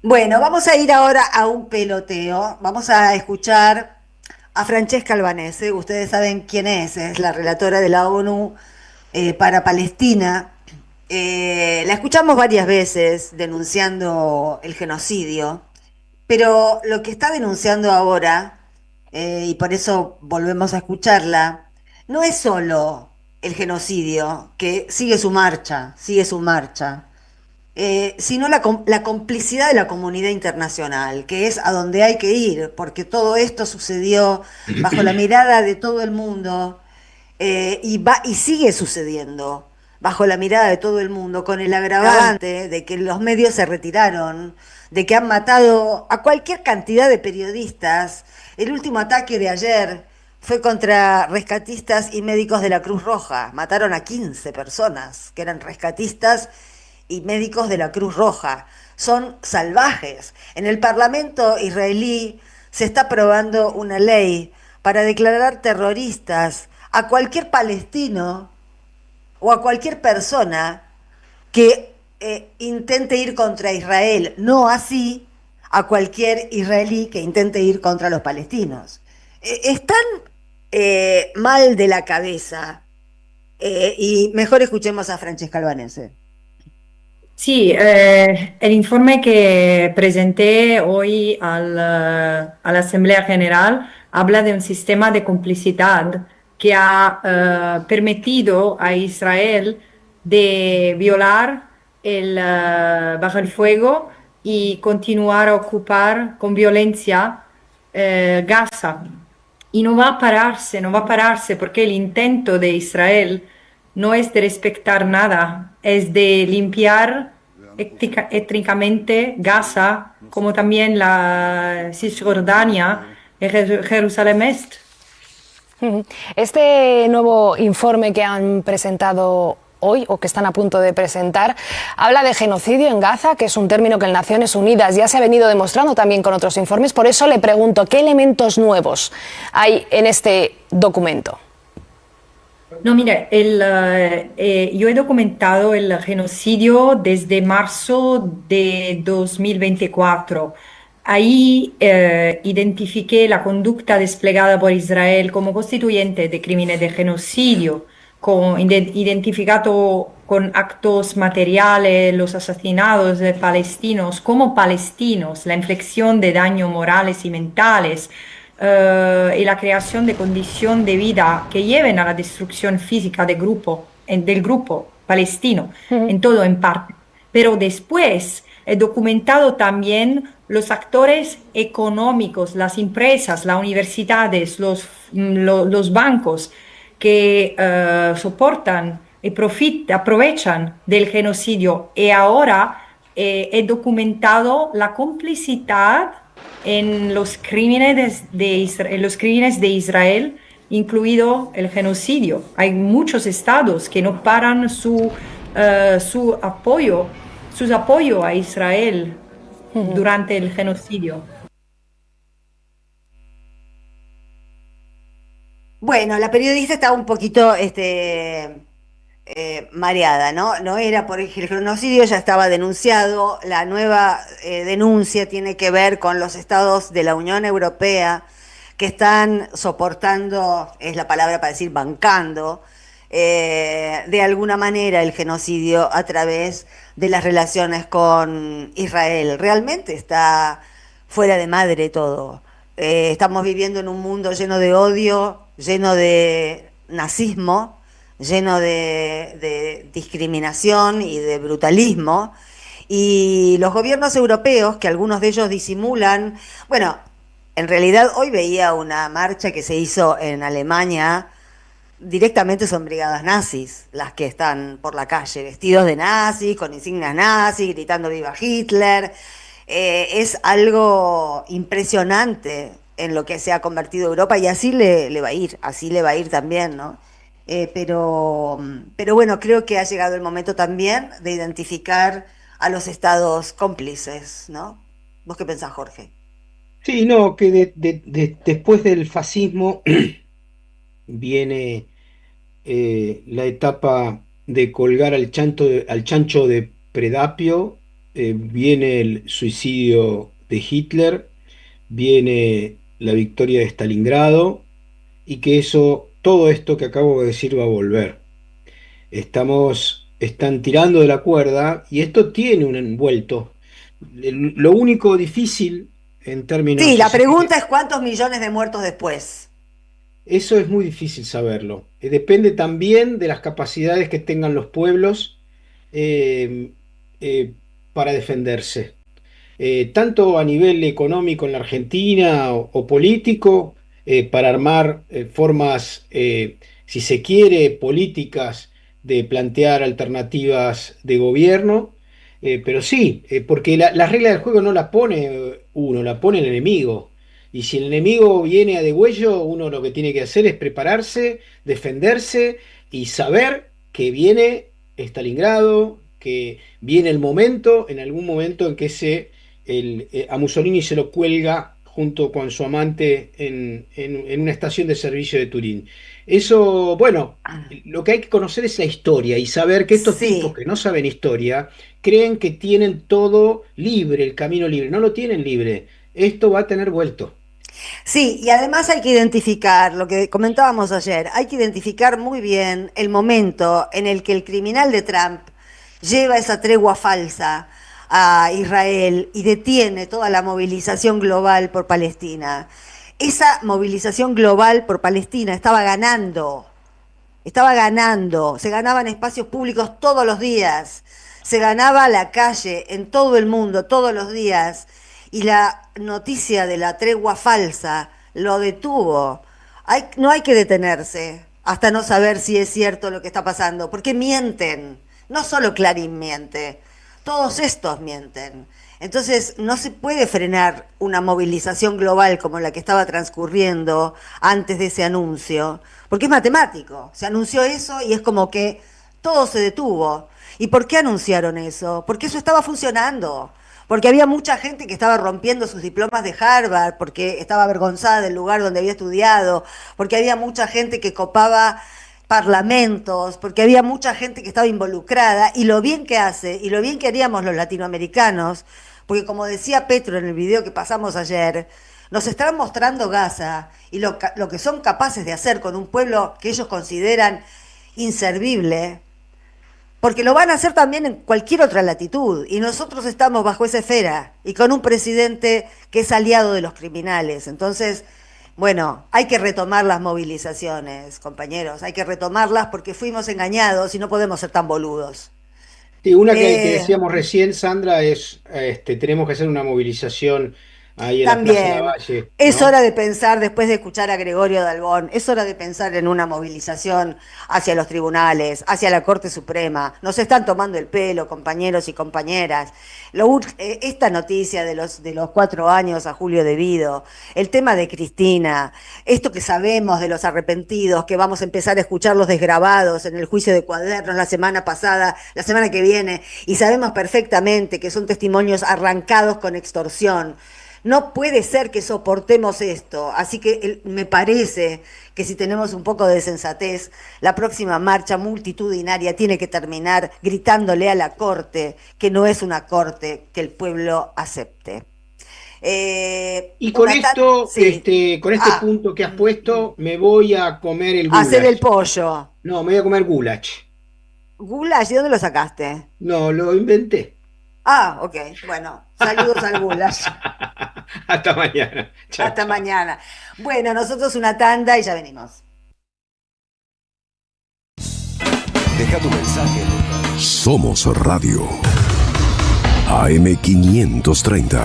Bueno, vamos a ir ahora a un peloteo. Vamos a escuchar a Francesca Albanese. Ustedes saben quién es la relatora de la ONU para Palestina. La escuchamos varias veces denunciando el genocidio, pero lo que está denunciando ahora, y por eso volvemos a escucharla, no es solo el genocidio, que sigue su marcha, sino la complicidad de la comunidad internacional, que es a donde hay que ir, porque todo esto sucedió bajo la mirada de todo el mundo y sigue sucediendo bajo la mirada de todo el mundo, con el agravante de que los medios se retiraron, de que han matado a cualquier cantidad de periodistas. El último ataque de ayer fue contra rescatistas y médicos de la Cruz Roja. Mataron a 15 personas que eran rescatistas y médicos de la Cruz Roja. Son salvajes. En el Parlamento israelí se está aprobando una ley para declarar terroristas a cualquier palestino o a cualquier persona que intente ir contra Israel, no así a cualquier israelí que intente ir contra los palestinos. Están mal de la cabeza y mejor escuchemos a Francesca Albanese. Sí, el informe que presenté hoy a la Asamblea General habla de un sistema de complicidad que ha permitido a Israel de violar el bajo el fuego y continuar a ocupar con violencia Gaza. Y no va a pararse porque el intento de Israel no es de respetar nada, es de limpiar étnicamente Gaza, como también la Cisjordania y Jerusalén Este. Este nuevo informe que han presentado hoy, o que están a punto de presentar, habla de genocidio en Gaza, que es un término que en Naciones Unidas ya se ha venido demostrando también con otros informes. Por eso le pregunto, ¿qué elementos nuevos hay en este documento? No, mire, yo he documentado el genocidio desde marzo de 2024. Ahí identifiqué la conducta desplegada por Israel como constituyente de crímenes de genocidio, identificado con actos materiales, los asesinados de palestinos como palestinos, la inflicción de daños morales y mentales, y la creación de condiciones de vida que lleven a la destrucción física del grupo palestino, en todo en parte. Pero después he documentado también los actores económicos, las empresas, las universidades, los bancos que soportan y aprovechan del genocidio. Y ahora he documentado la complicidad en los crímenes de Israel, incluido el genocidio. Hay muchos estados que no paran su apoyo a Israel durante el genocidio. Bueno, la periodista estaba un poquito mareada, ¿no? No era por el genocidio, ya estaba denunciado. La nueva denuncia tiene que ver con los estados de la Unión Europea que están soportando, es la palabra para decir bancando, de alguna manera el genocidio a través de las relaciones con Israel. Realmente está fuera de madre todo. Estamos viviendo en un mundo lleno de odio, lleno de nazismo, lleno de discriminación y de brutalismo. Y los gobiernos europeos, que algunos de ellos disimulan, bueno, en realidad hoy veía una marcha que se hizo en Alemania. Directamente son brigadas nazis las que están por la calle, vestidos de nazis, con insignias nazis, gritando ¡Viva Hitler! Es algo impresionante en lo que se ha convertido Europa, y así le va a ir también, ¿no? Pero bueno, creo que ha llegado el momento también de identificar a los estados cómplices, ¿no? ¿Vos qué pensás, Jorge? Sí, no, que después del fascismo viene la etapa de colgar al chancho de Predapio, viene el suicidio de Hitler, viene la victoria de Stalingrado, y que todo esto que acabo de decir va a volver. Están tirando de la cuerda y esto tiene un envuelto. Lo único difícil en términos... Sí, la pregunta es ¿cuántos millones de muertos después? Eso es muy difícil saberlo. Depende también de las capacidades que tengan los pueblos para defenderse, tanto a nivel económico en la Argentina o político, para armar formas, si se quiere, políticas de plantear alternativas de gobierno. Pero sí, porque la regla del juego no la pone uno, la pone el enemigo. Y si el enemigo viene a degüello, uno lo que tiene que hacer es prepararse, defenderse y saber que viene Stalingrado, que viene el momento, en algún momento en que a Mussolini se lo cuelga junto con su amante en una estación de servicio de Turín. Eso, bueno, lo que hay que conocer es la historia y saber que estos tipos que no saben historia creen que tienen todo libre, el camino libre. No lo tienen libre. Esto va a tener vuelto. Sí, y además hay que identificar, lo que comentábamos ayer, hay que identificar muy bien el momento en el que el criminal de Trump lleva esa tregua falsa a Israel y detiene toda la movilización global por Palestina. Esa movilización global por Palestina estaba ganando, se ganaban espacios públicos todos los días, se ganaba la calle en todo el mundo todos los días, y la noticia de la tregua falsa lo detuvo. No hay que detenerse hasta no saber si es cierto lo que está pasando, porque mienten, no solo Clarín miente, todos estos mienten. Entonces no se puede frenar una movilización global como la que estaba transcurriendo antes de ese anuncio, porque es matemático. Se anunció eso y es como que todo se detuvo. ¿Y por qué anunciaron eso? Porque eso estaba funcionando. Porque había mucha gente que estaba rompiendo sus diplomas de Harvard, porque estaba avergonzada del lugar donde había estudiado, porque había mucha gente que copaba parlamentos, porque había mucha gente que estaba involucrada, y lo bien que hace, y lo bien que haríamos los latinoamericanos, porque como decía Petro en el video que pasamos ayer, nos están mostrando Gaza y lo que son capaces de hacer con un pueblo que ellos consideran inservible, porque lo van a hacer también en cualquier otra latitud, y nosotros estamos bajo esa esfera, y con un presidente que es aliado de los criminales. Entonces, bueno, hay que retomar las movilizaciones, compañeros, hay que retomarlas porque fuimos engañados y no podemos ser tan boludos. Sí, una que decíamos recién, Sandra, es tenemos que hacer una movilización ahí en También, la Plaza Lavalle, ¿no? Es hora de pensar, después de escuchar a Gregorio Dalbón, es hora de pensar en una movilización hacia los tribunales, hacia la Corte Suprema. Nos están tomando el pelo, compañeros y compañeras. Esta noticia de los 4 años a Julio Devido, el tema de Cristina, esto que sabemos de los arrepentidos, que vamos a empezar a escuchar los desgrabados en el juicio de Cuadernos la semana pasada, la semana que viene, y sabemos perfectamente que son testimonios arrancados con extorsión. No puede ser que soportemos esto, así que me parece que si tenemos un poco de sensatez, la próxima marcha multitudinaria tiene que terminar gritándole a la Corte que no es una Corte que el pueblo acepte. Y con esto, con este punto que has puesto, me voy a comer el goulash. Hacer el pollo. No, me voy a comer goulash. ¿Goulash? ¿De dónde lo sacaste? No, lo inventé. Ah, ok. Bueno, saludos al goulash. Hasta mañana. Chao, Hasta mañana. Bueno, nosotros una tanda y ya venimos. Deja tu mensaje. Somos Radio AM530.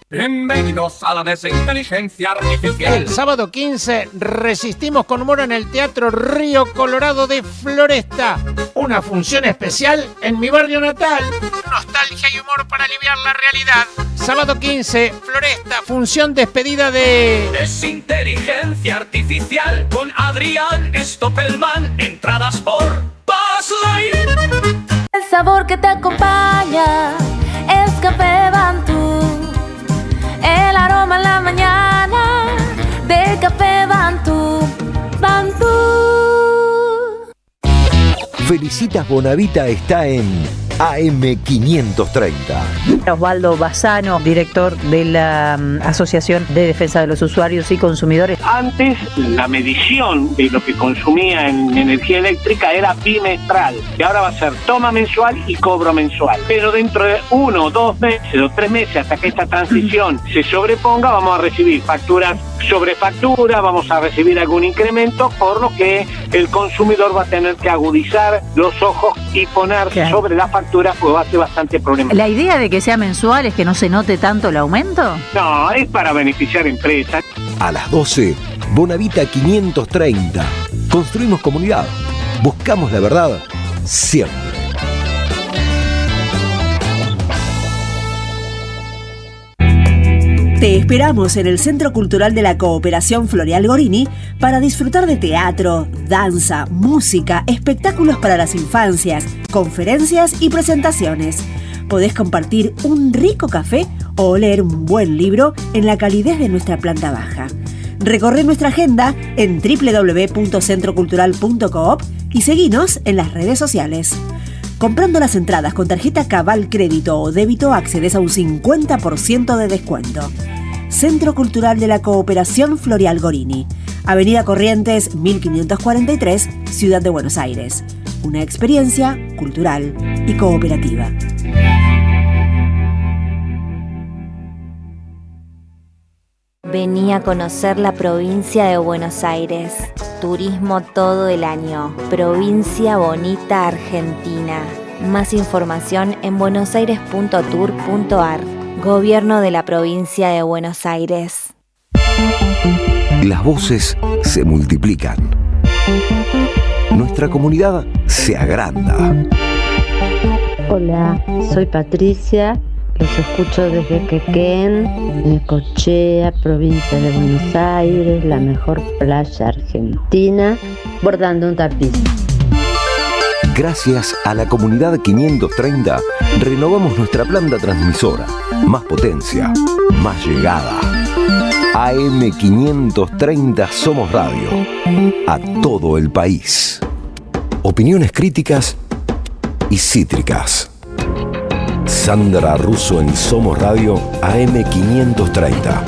Bienvenidos a la desinteligencia artificial. El sábado 15 resistimos con humor en el Teatro Río Colorado de Floresta. Una función especial en mi barrio natal. Nostalgia y humor para aliviar la realidad. Sábado 15, Floresta, función despedida de... Desinteligencia artificial con Adrián Stoppelman. Entradas por Passline. El sabor que te acompaña es Café Bantú. El aroma en la mañana de Café Bantú. Bantú. Felicitas Bonavita está en AM530. Osvaldo Bassano, director de la Asociación de Defensa de los Usuarios y Consumidores. Antes, la medición de lo que consumía en energía eléctrica era bimestral, y ahora va a ser toma mensual y cobro mensual. Pero dentro de 1, 2 meses o 3 meses, hasta que esta transición se sobreponga, vamos a recibir facturas sobrefactura, vamos a recibir algún incremento, por lo que el consumidor va a tener que agudizar los ojos y ponerse sobre la factura, pues va a ser bastante problemático. ¿La idea de que sea mensual es que no se note tanto el aumento? No, es para beneficiar empresas. A las 12, Bonavita 530. Construimos comunidad. Buscamos la verdad siempre. Te esperamos en el Centro Cultural de la Cooperación Floreal Gorini para disfrutar de teatro, danza, música, espectáculos para las infancias, conferencias y presentaciones. Podés compartir un rico café o leer un buen libro en la calidez de nuestra planta baja. Recorre nuestra agenda en www.centrocultural.coop y seguinos en las redes sociales. Comprando las entradas con tarjeta Cabal Crédito o Débito accedes a un 50% de descuento. Centro Cultural de la Cooperación Floreal Gorini, Avenida Corrientes 1543, Ciudad de Buenos Aires. Una experiencia cultural y cooperativa. Vení a conocer la provincia de Buenos Aires. Turismo todo el año. Provincia Bonita, Argentina. Más información en buenosaires.tour.ar. Gobierno de la provincia de Buenos Aires. Las voces se multiplican. Nuestra comunidad se agranda. Hola, soy Patricia. Los escucho desde Quequén, Necochea, provincia de Buenos Aires, la mejor playa argentina, bordando un tapiz. Gracias a la comunidad 530, renovamos nuestra planta transmisora. Más potencia, más llegada. AM 530 Somos Radio. A todo el país. Opiniones críticas y cítricas. Sandra Russo en Somos Radio, AM 530.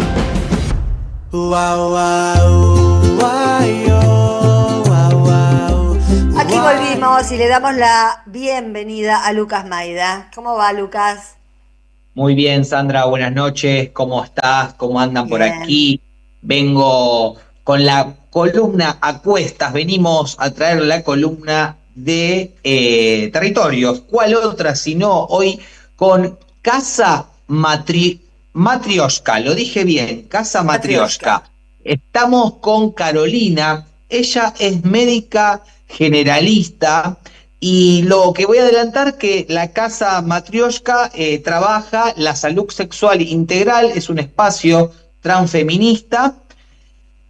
Aquí volvimos y le damos la bienvenida a Lucas Maida. ¿Cómo va, Lucas? Muy bien, Sandra, buenas noches. ¿Cómo estás? ¿Cómo andan por aquí? Vengo con la columna a cuestas. Venimos a traer la columna de territorios. ¿Cuál otra sino hoy con Casa Matrioshka? Lo dije bien, Casa Matrioshka. Estamos con Carolina. Ella es médica generalista y lo que voy a adelantar que la Casa Matrioshka trabaja la salud sexual integral, es un espacio transfeminista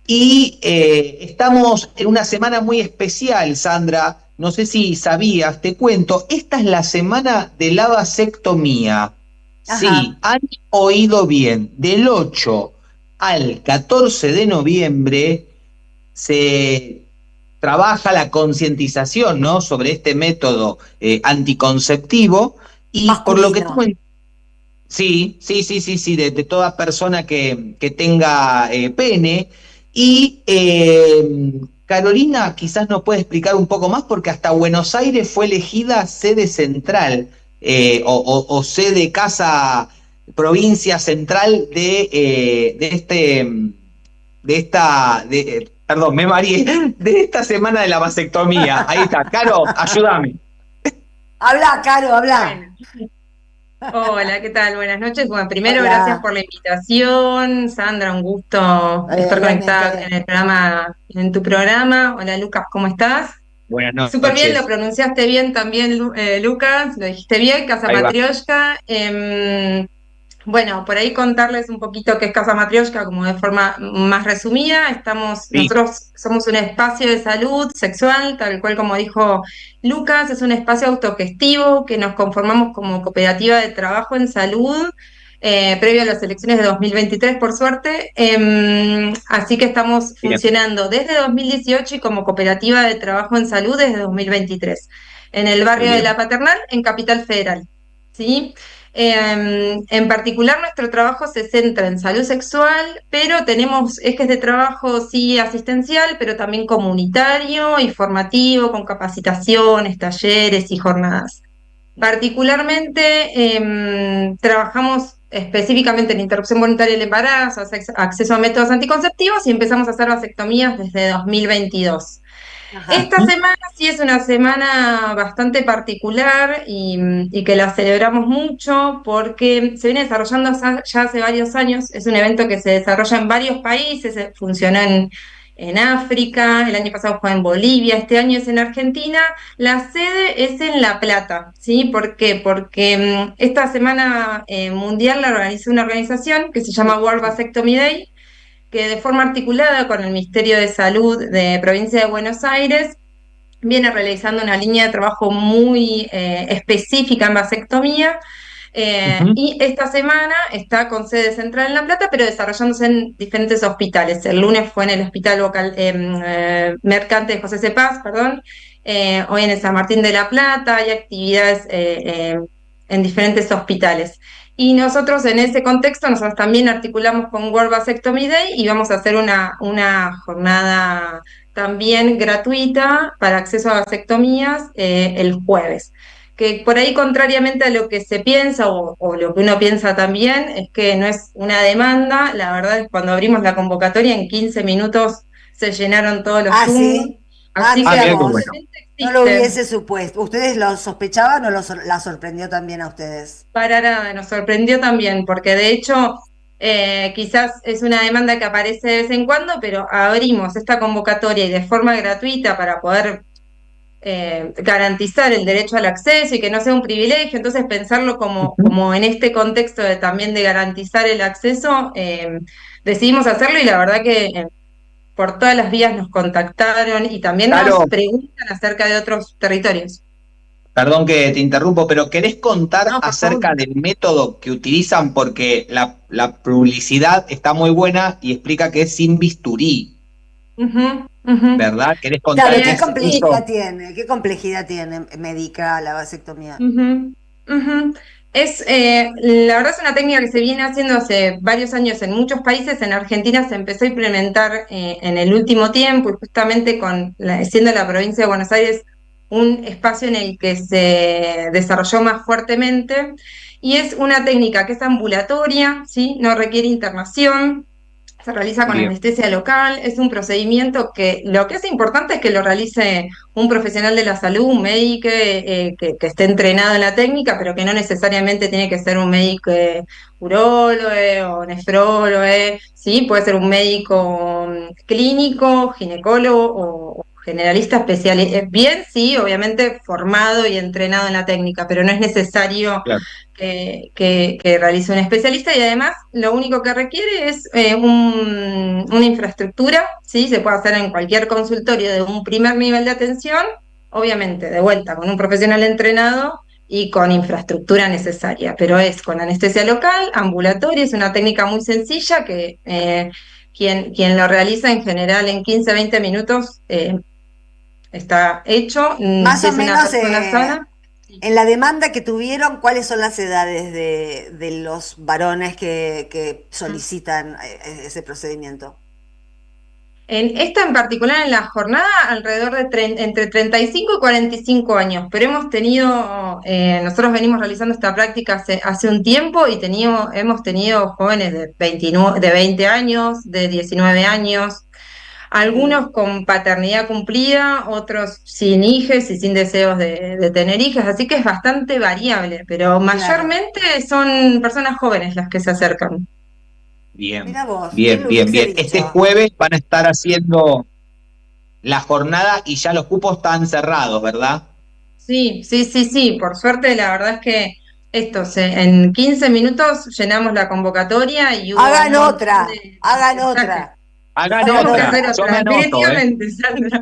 y estamos en una semana muy especial, Sandra. No sé si sabías, te cuento, esta es la semana de la vasectomía. Ajá. Sí, han oído bien, del 8 al 14 de noviembre se trabaja la concientización, ¿no?, sobre este método anticonceptivo y masculino. Por lo que tengo sí, de toda persona que tenga pene y Carolina quizás nos puede explicar un poco más porque hasta Buenos Aires fue elegida sede central o sede casa provincia central de esta semana de la vasectomía. Ahí está, Caro, ayúdame. Habla, Caro, habla. Hola, ¿qué tal? Buenas noches. Bueno, primero, hola. Gracias por la invitación. Sandra, un gusto estar conectada en el programa, en tu programa. Hola, Lucas, ¿cómo estás? Buenas noches. Súper bien, lo pronunciaste bien también, Lucas, lo dijiste bien, Casa Matrioshka. Bueno, por ahí contarles un poquito qué es Casa Matrioshka, como de forma más resumida. Nosotros somos un espacio de salud sexual, tal cual como dijo Lucas, es un espacio autogestivo que nos conformamos como cooperativa de trabajo en salud, previo a las elecciones de 2023, por suerte. Así que estamos funcionando desde 2018 y como cooperativa de trabajo en salud desde 2023, en el barrio de La Paternal, en Capital Federal, ¿sí? En particular nuestro trabajo se centra en salud sexual, pero tenemos ejes de trabajo sí asistencial, pero también comunitario y formativo, con capacitaciones, talleres y jornadas. Particularmente trabajamos específicamente en interrupción voluntaria del embarazo, acceso a métodos anticonceptivos, y empezamos a hacer vasectomías desde 2022. Esta semana sí es una semana bastante particular y que la celebramos mucho porque se viene desarrollando ya hace varios años. Es un evento que se desarrolla en varios países, funcionó en África, el año pasado fue en Bolivia, este año es en Argentina. La sede es en La Plata, ¿sí? ¿Por qué? Porque esta semana mundial la organizó una organización que se llama World Vasectomy Day, que de forma articulada con el Ministerio de Salud de Provincia de Buenos Aires viene realizando una línea de trabajo muy específica en vasectomía. Y esta semana está con sede central en La Plata, pero desarrollándose en diferentes hospitales. El lunes fue en el Hospital Mercante de José C. Paz, hoy en el San Martín de La Plata, hay actividades en diferentes hospitales. Y nosotros en ese contexto, nosotros también articulamos con World Vasectomy Day y vamos a hacer una jornada también gratuita para acceso a vasectomías el jueves. Que por ahí, contrariamente a lo que se piensa o lo que uno piensa también, es que no es una demanda. La verdad es que cuando abrimos la convocatoria en 15 minutos se llenaron todos los Zoom. ¿Sí? Así que mira vos. bueno. No lo hubiese supuesto. ¿Ustedes lo sospechaban o la sorprendió también a ustedes? Para nada, nos sorprendió también, porque de hecho quizás es una demanda que aparece de vez en cuando, pero abrimos esta convocatoria y de forma gratuita para poder garantizar el derecho al acceso y que no sea un privilegio. Entonces pensarlo como en este contexto también de garantizar el acceso, decidimos hacerlo, y la verdad que por todas las vías nos contactaron y también nos preguntan acerca de otros territorios. Perdón que te interrumpo, pero ¿querés contar acerca del método que utilizan? Porque la publicidad está muy buena y explica que es sin bisturí. ¿Verdad? ¿Querés contar? Claro, ¿qué complejidad tiene médica la vasectomía? La verdad es una técnica que se viene haciendo hace varios años en muchos países. En Argentina se empezó a implementar en el último tiempo, y justamente siendo la provincia de Buenos Aires un espacio en el que se desarrolló más fuertemente, y es una técnica que es ambulatoria, ¿sí? No requiere internación, se realiza con anestesia local. Es un procedimiento que lo que es importante es que lo realice un profesional de la salud, un médico que esté entrenado en la técnica, pero que no necesariamente tiene que ser un médico urólogo o nefrólogo, ¿sí? Puede ser un médico clínico, ginecólogo o generalista especial. Bien, sí, obviamente formado y entrenado en la técnica, pero no es necesario que realice un especialista, y además lo único que requiere es una infraestructura, ¿sí? Se puede hacer en cualquier consultorio de un primer nivel de atención, obviamente de vuelta con un profesional entrenado y con infraestructura necesaria, pero es con anestesia local, ambulatoria. Es una técnica muy sencilla que quien lo realiza en general en 15-20 minutos está hecho. Más o menos, sana. En la demanda que tuvieron, ¿cuáles son las edades de los varones que solicitan ese procedimiento? En esta en particular, en la jornada, alrededor de entre 35 y 45 años, pero hemos tenido, nosotros venimos realizando esta práctica hace un tiempo y hemos tenido jóvenes de 20 años, de 19 años, algunos con paternidad cumplida, otros sin hijos y sin deseos de tener hijas, así que es bastante variable, pero mayormente son personas jóvenes las que se acercan. Bien, Mirá vos, bien. Este jueves van a estar haciendo la jornada y ya los cupos están cerrados, ¿verdad? Sí. Por suerte, la verdad es que en 15 minutos llenamos la convocatoria y hubo Hagan un otra. Tenemos que hacer Yo otra, me anoto, definitivamente, Sandra.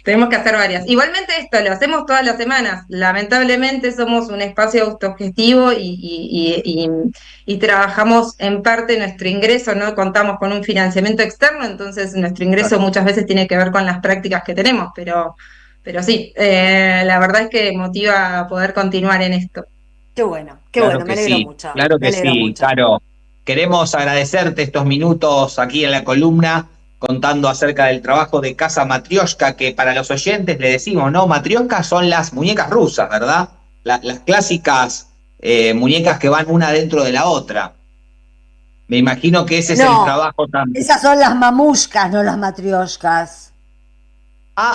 Tenemos que hacer varias. Igualmente esto lo hacemos todas las semanas. Lamentablemente somos un espacio autogestivo y trabajamos en parte nuestro ingreso, no contamos con un financiamiento externo, entonces nuestro ingreso muchas veces tiene que ver con las prácticas que tenemos, pero sí, la verdad es que motiva a poder continuar en esto. Qué bueno, me alegro mucho. Claro que sí, Caro. Queremos agradecerte estos minutos aquí en la columna, contando acerca del trabajo de Casa Matrioshka, que para los oyentes le decimos, ¿no? Matrioshka son las muñecas rusas, ¿verdad? Las clásicas muñecas que van una dentro de la otra. Me imagino que ese es el No, trabajo también. esas son las mamushkas, no las matrioshkas.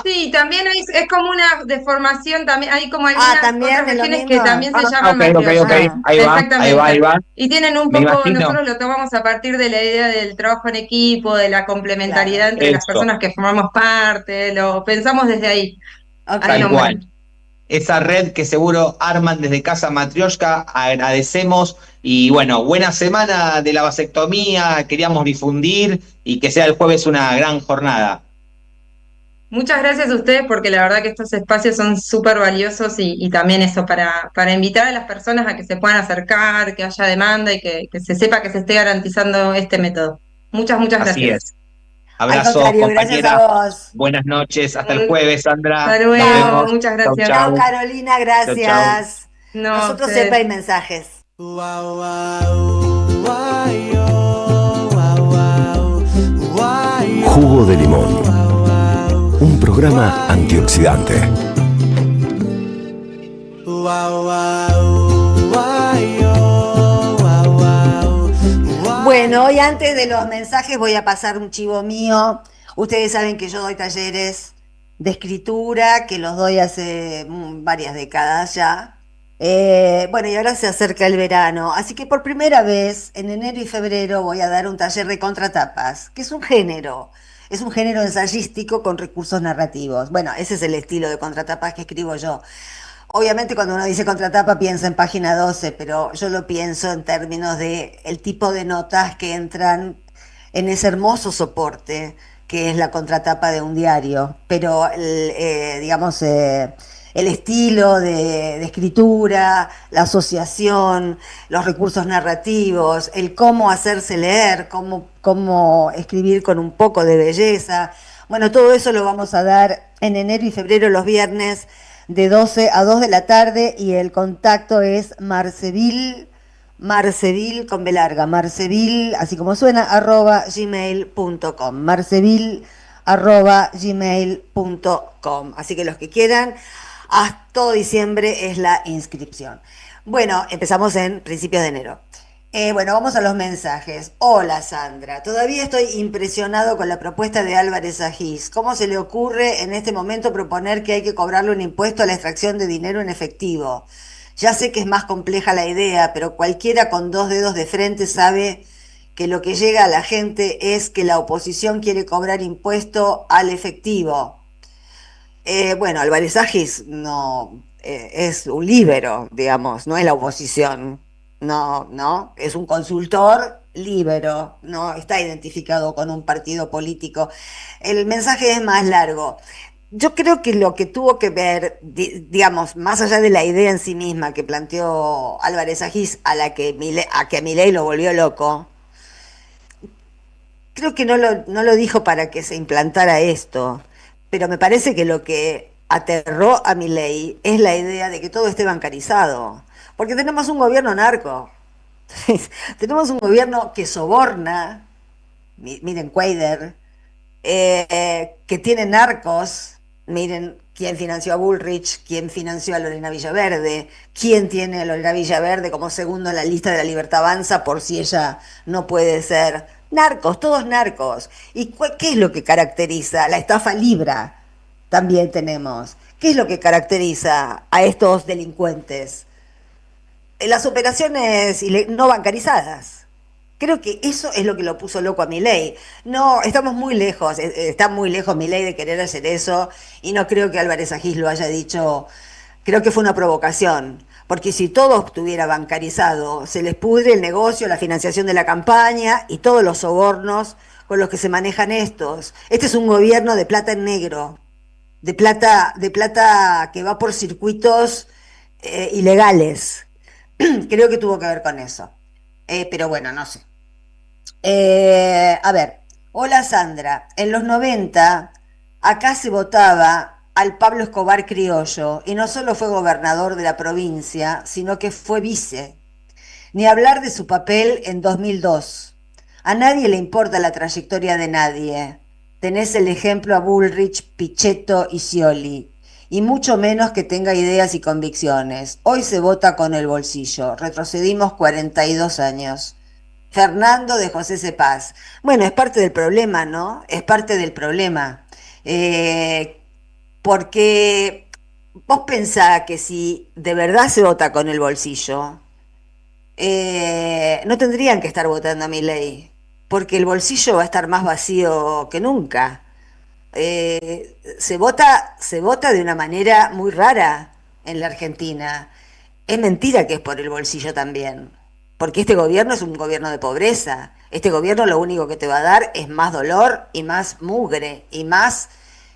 Sí, también es como una deformación, también hay como algunas también otras es lo regiones que mismo. también se llaman Ok, matrioshkas. ahí va, Exactamente. ahí va. Y tienen un Me poco, imagino. nosotros lo tomamos a partir de la idea del trabajo en equipo, de la complementariedad entre las Eso. personas que formamos parte, lo pensamos desde ahí. Ahí Tal nomás. cual. Esa red que seguro arman desde Casa Matrioshka, agradecemos. Y bueno, buena semana de la vasectomía, queríamos difundir y que sea el jueves una gran jornada. Muchas gracias a ustedes porque la verdad que estos espacios son súper valiosos y también eso, para invitar a las personas a que se puedan acercar, que haya demanda y que se sepa que se esté garantizando este método. Muchas Así gracias. es. Abrazo, contrario, gracias compañera. a vos. Buenas noches. Hasta el jueves, Sandra. Hasta Nos luego, vemos. muchas Chau, gracias. Chao, chau. Carolina, Chau, chau. gracias. No, Nosotros ustedes. sepa y mensajes. Jugo de limón. Un programa antioxidante. Bueno, hoy antes de los mensajes voy a pasar un chivo mío. Ustedes saben que yo doy talleres de escritura, que los doy hace varias décadas ya. Bueno, y ahora se acerca el verano, así que por primera vez en enero y febrero voy a dar un taller de contratapas, que es un género ensayístico con recursos narrativos. Bueno, ese es el estilo de contratapas que escribo yo. Obviamente cuando uno dice contratapa piensa en página 12, pero yo lo pienso en términos de el tipo de notas que entran en ese hermoso soporte que es la contratapa de un diario, pero digamos, el estilo de escritura, la asociación, los recursos narrativos, el cómo hacerse leer, cómo escribir con un poco de belleza. Bueno, todo eso lo vamos a dar en enero y febrero los viernes de 12 a 2 de la tarde y el contacto es Marceville con B larga, Marceville, así como suena, @gmail.com, Marceville @gmail.com. Así que los que quieran, hasta todo diciembre es la inscripción. Bueno, empezamos en principios de enero. Bueno, vamos a los mensajes. Hola Sandra, todavía estoy impresionado con la propuesta de Álvarez Agis. ¿Cómo se le ocurre en este momento proponer que hay que cobrarle un impuesto a la extracción de dinero en efectivo? Ya sé que es más compleja la idea, pero cualquiera con 2 dedos de frente sabe que lo que llega a la gente es que la oposición quiere cobrar impuesto al efectivo. Bueno, Álvarez Agis no es un líbero, digamos, no es la oposición. No, es un consultor líbero, no está identificado con un partido político. El mensaje es más largo. Yo creo que lo que tuvo que ver, digamos, más allá de la idea en sí misma que planteó Álvarez Agis, a que Milei lo volvió loco, creo que no lo dijo para que se implantara esto, pero me parece que lo que aterró a Milei es la idea de que todo esté bancarizado. Porque tenemos un gobierno narco, tenemos un gobierno que soborna, miren Cuader, que tiene narcos, miren quién financió a Bullrich, quién financió a Lorena Villaverde, quién tiene a Lorena Villaverde como segundo en la lista de la Libertad Avanza por si ella no puede ser. Narcos, todos narcos. ¿Y qué es lo que caracteriza? La estafa libra también tenemos. ¿Qué es lo que caracteriza a estos delincuentes? Las operaciones no bancarizadas. Creo que eso es lo que lo puso loco a Milei. No, estamos muy lejos, está muy lejos Milei de querer hacer eso y no creo que Álvarez Agis lo haya dicho. Creo que fue una provocación, porque si todo estuviera bancarizado, se les pudre el negocio, la financiación de la campaña y todos los sobornos con los que se manejan estos. Este es un gobierno de plata en negro, de plata que va por circuitos ilegales. Creo que tuvo que ver con eso. Pero bueno, no sé. A ver, hola Sandra. En los 90 acá se votaba al Pablo Escobar criollo y no solo fue gobernador de la provincia, sino que fue vice. Ni hablar de su papel en 2002. A nadie le importa la trayectoria de nadie. Tenés el ejemplo a Bullrich, Pichetto y Scioli. y mucho menos que tenga ideas y convicciones. Hoy se vota con el bolsillo. Retrocedimos 42 años. Fernando de José Cepaz. Bueno, es parte del problema, ¿no? Es parte del problema. Porque vos pensás que si de verdad se vota con el bolsillo, no tendrían que estar votando a Milei, porque el bolsillo va a estar más vacío que nunca. Se vota de una manera muy rara en la Argentina. Es mentira que es por el bolsillo también, porque este gobierno es un gobierno de pobreza. Este gobierno lo único que te va a dar es más dolor y más mugre y más...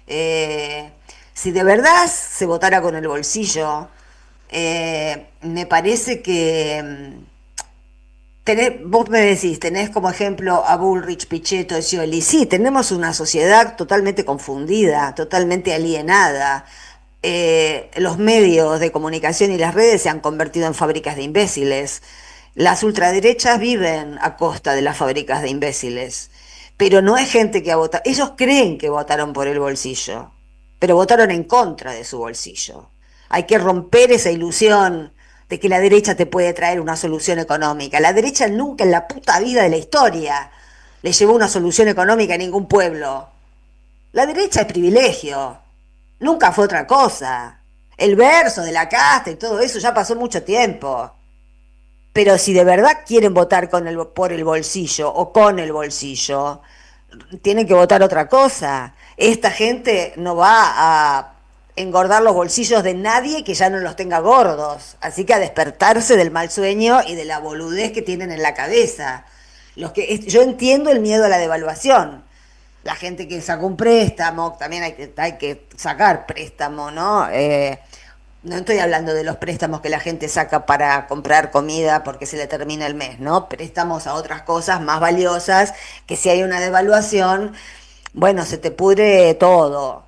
si de verdad se votara con el bolsillo, me parece que... vos me decís, tenés como ejemplo a Bullrich, Pichetto, Scioli. Sí, tenemos una sociedad totalmente confundida, totalmente alienada. Los medios de comunicación y las redes se han convertido en fábricas de imbéciles. Las ultraderechas viven a costa de las fábricas de imbéciles. Pero no es gente que ha votado. Ellos creen que votaron por el bolsillo, pero votaron en contra de su bolsillo. Hay que romper esa ilusión de que la derecha te puede traer una solución económica. La derecha nunca en la puta vida de la historia le llevó una solución económica a ningún pueblo. La derecha es privilegio, nunca fue otra cosa. El verso de la casta y todo eso ya pasó mucho tiempo. Pero si de verdad quieren votar por el bolsillo o con el bolsillo, tienen que votar otra cosa. Esta gente no va a engordar los bolsillos de nadie que ya no los tenga gordos. Así que a despertarse del mal sueño y de la boludez que tienen en la cabeza. Yo entiendo el miedo a la devaluación. La gente que sacó un préstamo, también hay que sacar préstamo, ¿no? No estoy hablando de los préstamos que la gente saca para comprar comida porque se le termina el mes, ¿no? Préstamos a otras cosas más valiosas, que si hay una devaluación, bueno, se te pudre todo.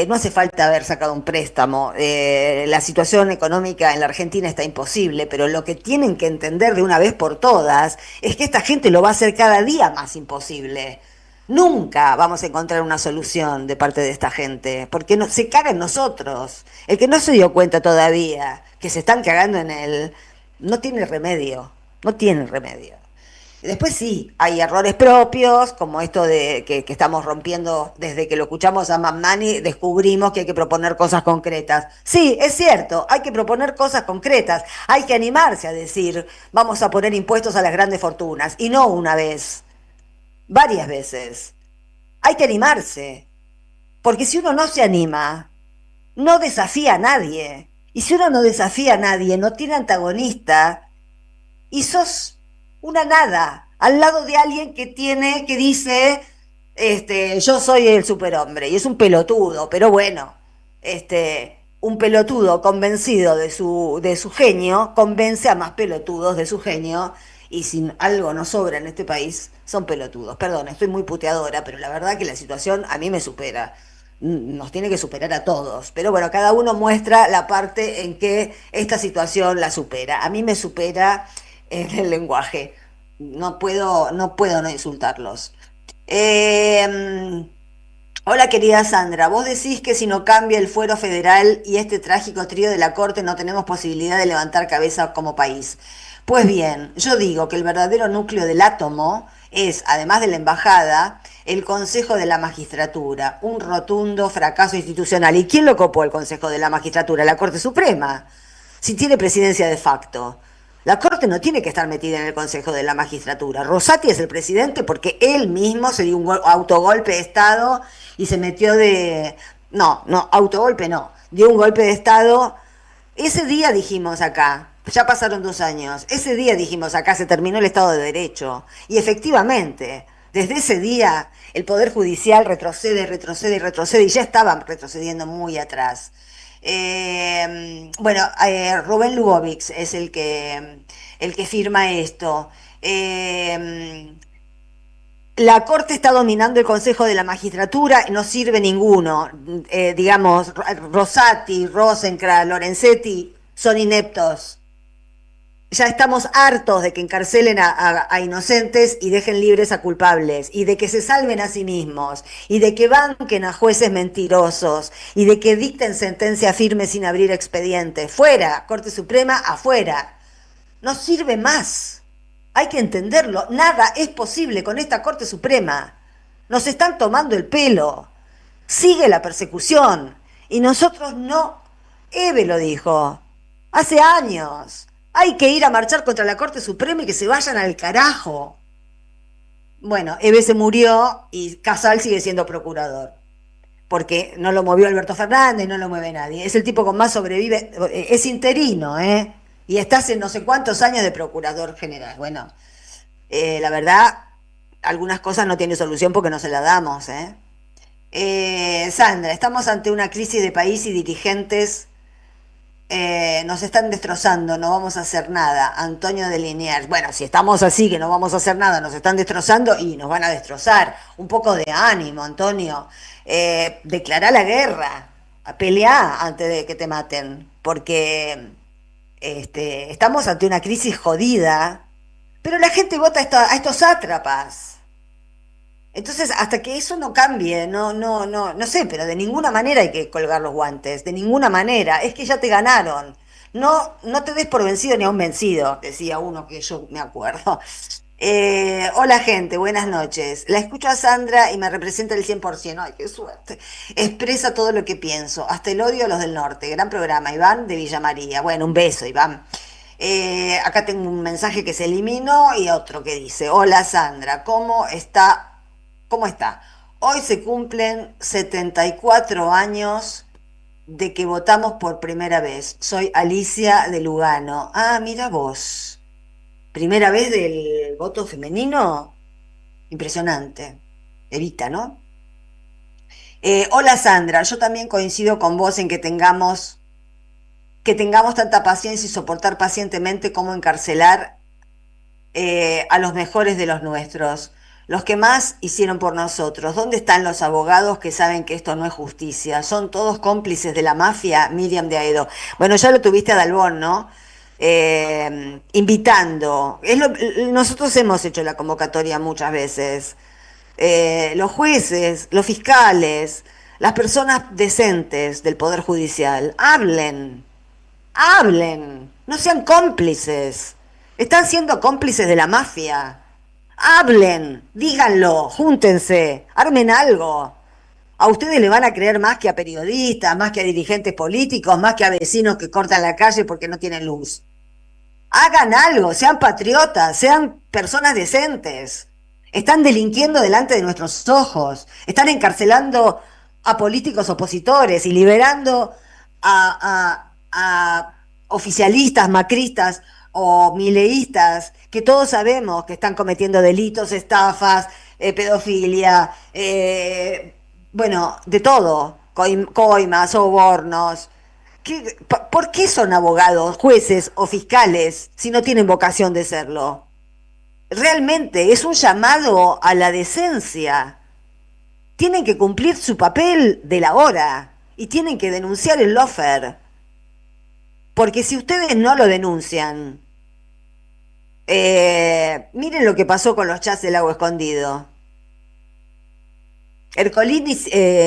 No hace falta haber sacado un préstamo. La situación económica en la Argentina está imposible, pero lo que tienen que entender de una vez por todas es que esta gente lo va a hacer cada día más imposible. Nunca vamos a encontrar una solución de parte de esta gente, porque se caga en nosotros. El que no se dio cuenta todavía que se están cagando en él, no tiene remedio, no tiene remedio. Después sí, hay errores propios, como esto de que estamos rompiendo, desde que lo escuchamos a Mamnani, descubrimos que hay que proponer cosas concretas. Sí, es cierto, hay que proponer cosas concretas, hay que animarse a decir, vamos a poner impuestos a las grandes fortunas, y no una vez. Varias veces. Hay que animarse, porque si uno no se anima, no desafía a nadie. Y si uno no desafía a nadie, no tiene antagonista, y sos una nada, al lado de alguien que dice, yo soy el superhombre, y es un pelotudo, pero bueno, un pelotudo convencido de su genio, convence a más pelotudos de su genio, y si algo no sobra en este país, son pelotudos. Perdón, estoy muy puteadora, pero la verdad que la situación a mí me supera. Nos tiene que superar a todos. Pero bueno, cada uno muestra la parte en que esta situación la supera. A mí me supera en el lenguaje. No puedo no insultarlos. Hola querida Sandra, vos decís que si no cambia el fuero federal y este trágico trío de la Corte no tenemos posibilidad de levantar cabeza como país. Pues bien, yo digo que el verdadero núcleo del átomo es, además de la embajada, el Consejo de la Magistratura, un rotundo fracaso institucional. ¿Y quién lo copó el Consejo de la Magistratura? La Corte Suprema, si tiene presidencia de facto. La Corte no tiene que estar metida en el Consejo de la Magistratura. Rosati es el presidente porque él mismo se dio un autogolpe de Estado y se metió de... No, autogolpe no. Dio un golpe de Estado. Ese día dijimos acá, ya pasaron 2 años, ese día dijimos acá se terminó el Estado de Derecho. Y efectivamente, desde ese día el Poder Judicial retrocede y ya estaban retrocediendo muy atrás. Rubén Lugovics es el que firma esto. La Corte está dominando el Consejo de la Magistratura y no sirve ninguno. Rosati, Rosenkrantz, Lorenzetti son ineptos. Ya estamos hartos de que encarcelen a inocentes y dejen libres a culpables, y de que se salven a sí mismos, y de que banquen a jueces mentirosos, y de que dicten sentencia firme sin abrir expedientes. Fuera, Corte Suprema, afuera. No sirve más. Hay que entenderlo. Nada es posible con esta Corte Suprema. Nos están tomando el pelo. Sigue la persecución. Y nosotros no. Eve lo dijo. Hace años. Hay que ir a marchar contra la Corte Suprema y que se vayan al carajo. Bueno, Eve se murió y Casal sigue siendo procurador. Porque no lo movió Alberto Fernández, no lo mueve nadie. Es el tipo con más sobrevive. Es interino, ¿eh? Y está hace no sé cuántos años de procurador general. Bueno, la verdad, algunas cosas no tienen solución porque no se la damos, ¿eh? Sandra, estamos ante una crisis de país y dirigentes nos están destrozando, no vamos a hacer nada. Antonio de Liniers, bueno, si estamos así que no vamos a hacer nada, nos están destrozando y nos van a destrozar. Un poco de ánimo, Antonio. Declará la guerra, peleá antes de que te maten, porque estamos ante una crisis jodida, pero la gente vota a estos sátrapas. Entonces, hasta que eso no cambie, no sé, pero de ninguna manera hay que colgar los guantes, de ninguna manera, es que ya te ganaron. No te des por vencido ni a un vencido, decía uno que yo me acuerdo. Hola gente, buenas noches. La escucho a Sandra y me representa el 100%. Ay, qué suerte. Expresa todo lo que pienso, hasta el odio a los del norte. Gran programa, Iván de Villa María. Bueno, un beso, Iván. Acá tengo un mensaje que se eliminó y otro que dice: hola Sandra, ¿cómo está? ¿Cómo está? Hoy se cumplen 74 años de que votamos por primera vez. Soy Alicia de Lugano. Ah, mira vos. ¿Primera vez del voto femenino? Impresionante. Evita, ¿no? Hola Sandra, yo también coincido con vos en que tengamos tanta paciencia y soportar pacientemente cómo encarcelar a los mejores de los nuestros. Los que más hicieron por nosotros. ¿Dónde están los abogados que saben que esto no es justicia? ¿Son todos cómplices de la mafia? Miriam de Aedo. Bueno, ya lo tuviste a Dalbón, ¿no? Invitando. Nosotros hemos hecho la convocatoria muchas veces. Los jueces, los fiscales, las personas decentes del Poder Judicial, hablen, no sean cómplices. Están siendo cómplices de la mafia. Hablen, díganlo, júntense, armen algo. A ustedes le van a creer más que a periodistas, más que a dirigentes políticos, más que a vecinos que cortan la calle porque no tienen luz. Hagan algo, sean patriotas, sean personas decentes. Están delinquiendo delante de nuestros ojos, están encarcelando a políticos opositores y liberando a oficialistas, macristas o mileístas, que todos sabemos que están cometiendo delitos, estafas, pedofilia, bueno, de todo, coimas, sobornos. ¿Por qué son abogados, jueces o fiscales si no tienen vocación de serlo? Realmente es un llamado a la decencia. Tienen que cumplir su papel de la hora y tienen que denunciar el lawfare. Porque si ustedes no lo denuncian, miren lo que pasó con los chats del Lago Escondido. Ercolini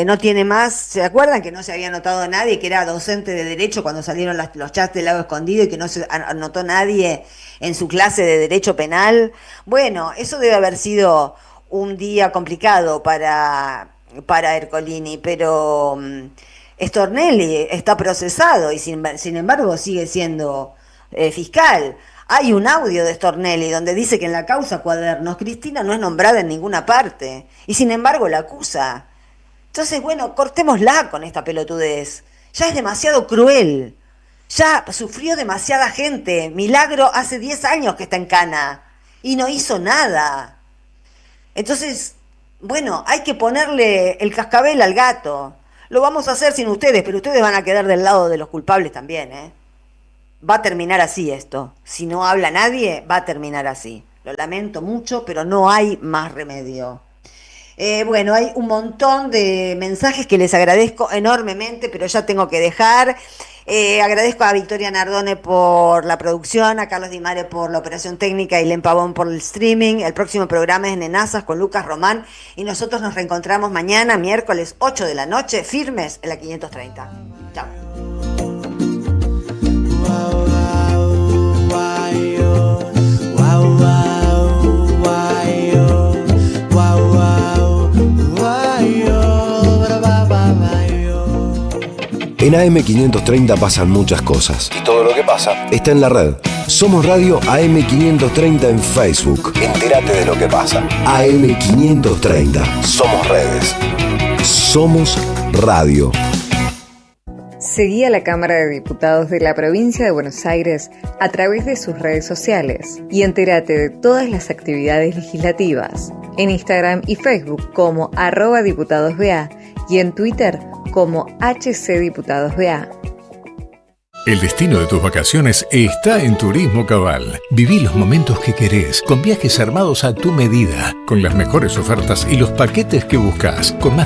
no tiene más. ¿Se acuerdan que no se había anotado nadie, que era docente de Derecho cuando salieron los chats del Lago Escondido y que no se anotó nadie en su clase de Derecho Penal? Bueno, eso debe haber sido un día complicado para Ercolini, pero Stornelli está procesado y sin embargo sigue siendo fiscal. Hay un audio de Stornelli donde dice que en la causa Cuadernos Cristina no es nombrada en ninguna parte y sin embargo la acusa. Entonces, bueno, cortémosla con esta pelotudez. Ya es demasiado cruel. Ya sufrió demasiada gente. Milagro hace 10 años que está en cana y no hizo nada. Entonces, bueno, hay que ponerle el cascabel al gato. Lo vamos a hacer sin ustedes, pero ustedes van a quedar del lado de los culpables también, ¿eh? Va a terminar así esto. Si no habla nadie, va a terminar así. Lo lamento mucho, pero no hay más remedio. Bueno, hay un montón de mensajes que les agradezco enormemente, pero ya tengo que dejar. Agradezco a Victoria Nardone por la producción, a Carlos Di Mare por la operación técnica y Len Pavón por el streaming. El próximo programa es Nenazas con Lucas Román y nosotros nos reencontramos mañana, miércoles 8 de la noche, firmes en la 530. Chao. En AM530 pasan muchas cosas. Y todo lo que pasa está en la red. Somos Radio AM530 en Facebook. Entérate de lo que pasa. AM530. Somos redes. Somos radio. Seguí a la Cámara de Diputados de la Provincia de Buenos Aires a través de sus redes sociales y entérate de todas las actividades legislativas. En Instagram y Facebook como @diputadosBA y en Twitter como HCDiputadosBA. El destino de tus vacaciones está en Turismo Cabal. Viví los momentos que querés, con viajes armados a tu medida, con las mejores ofertas y los paquetes que buscas, con más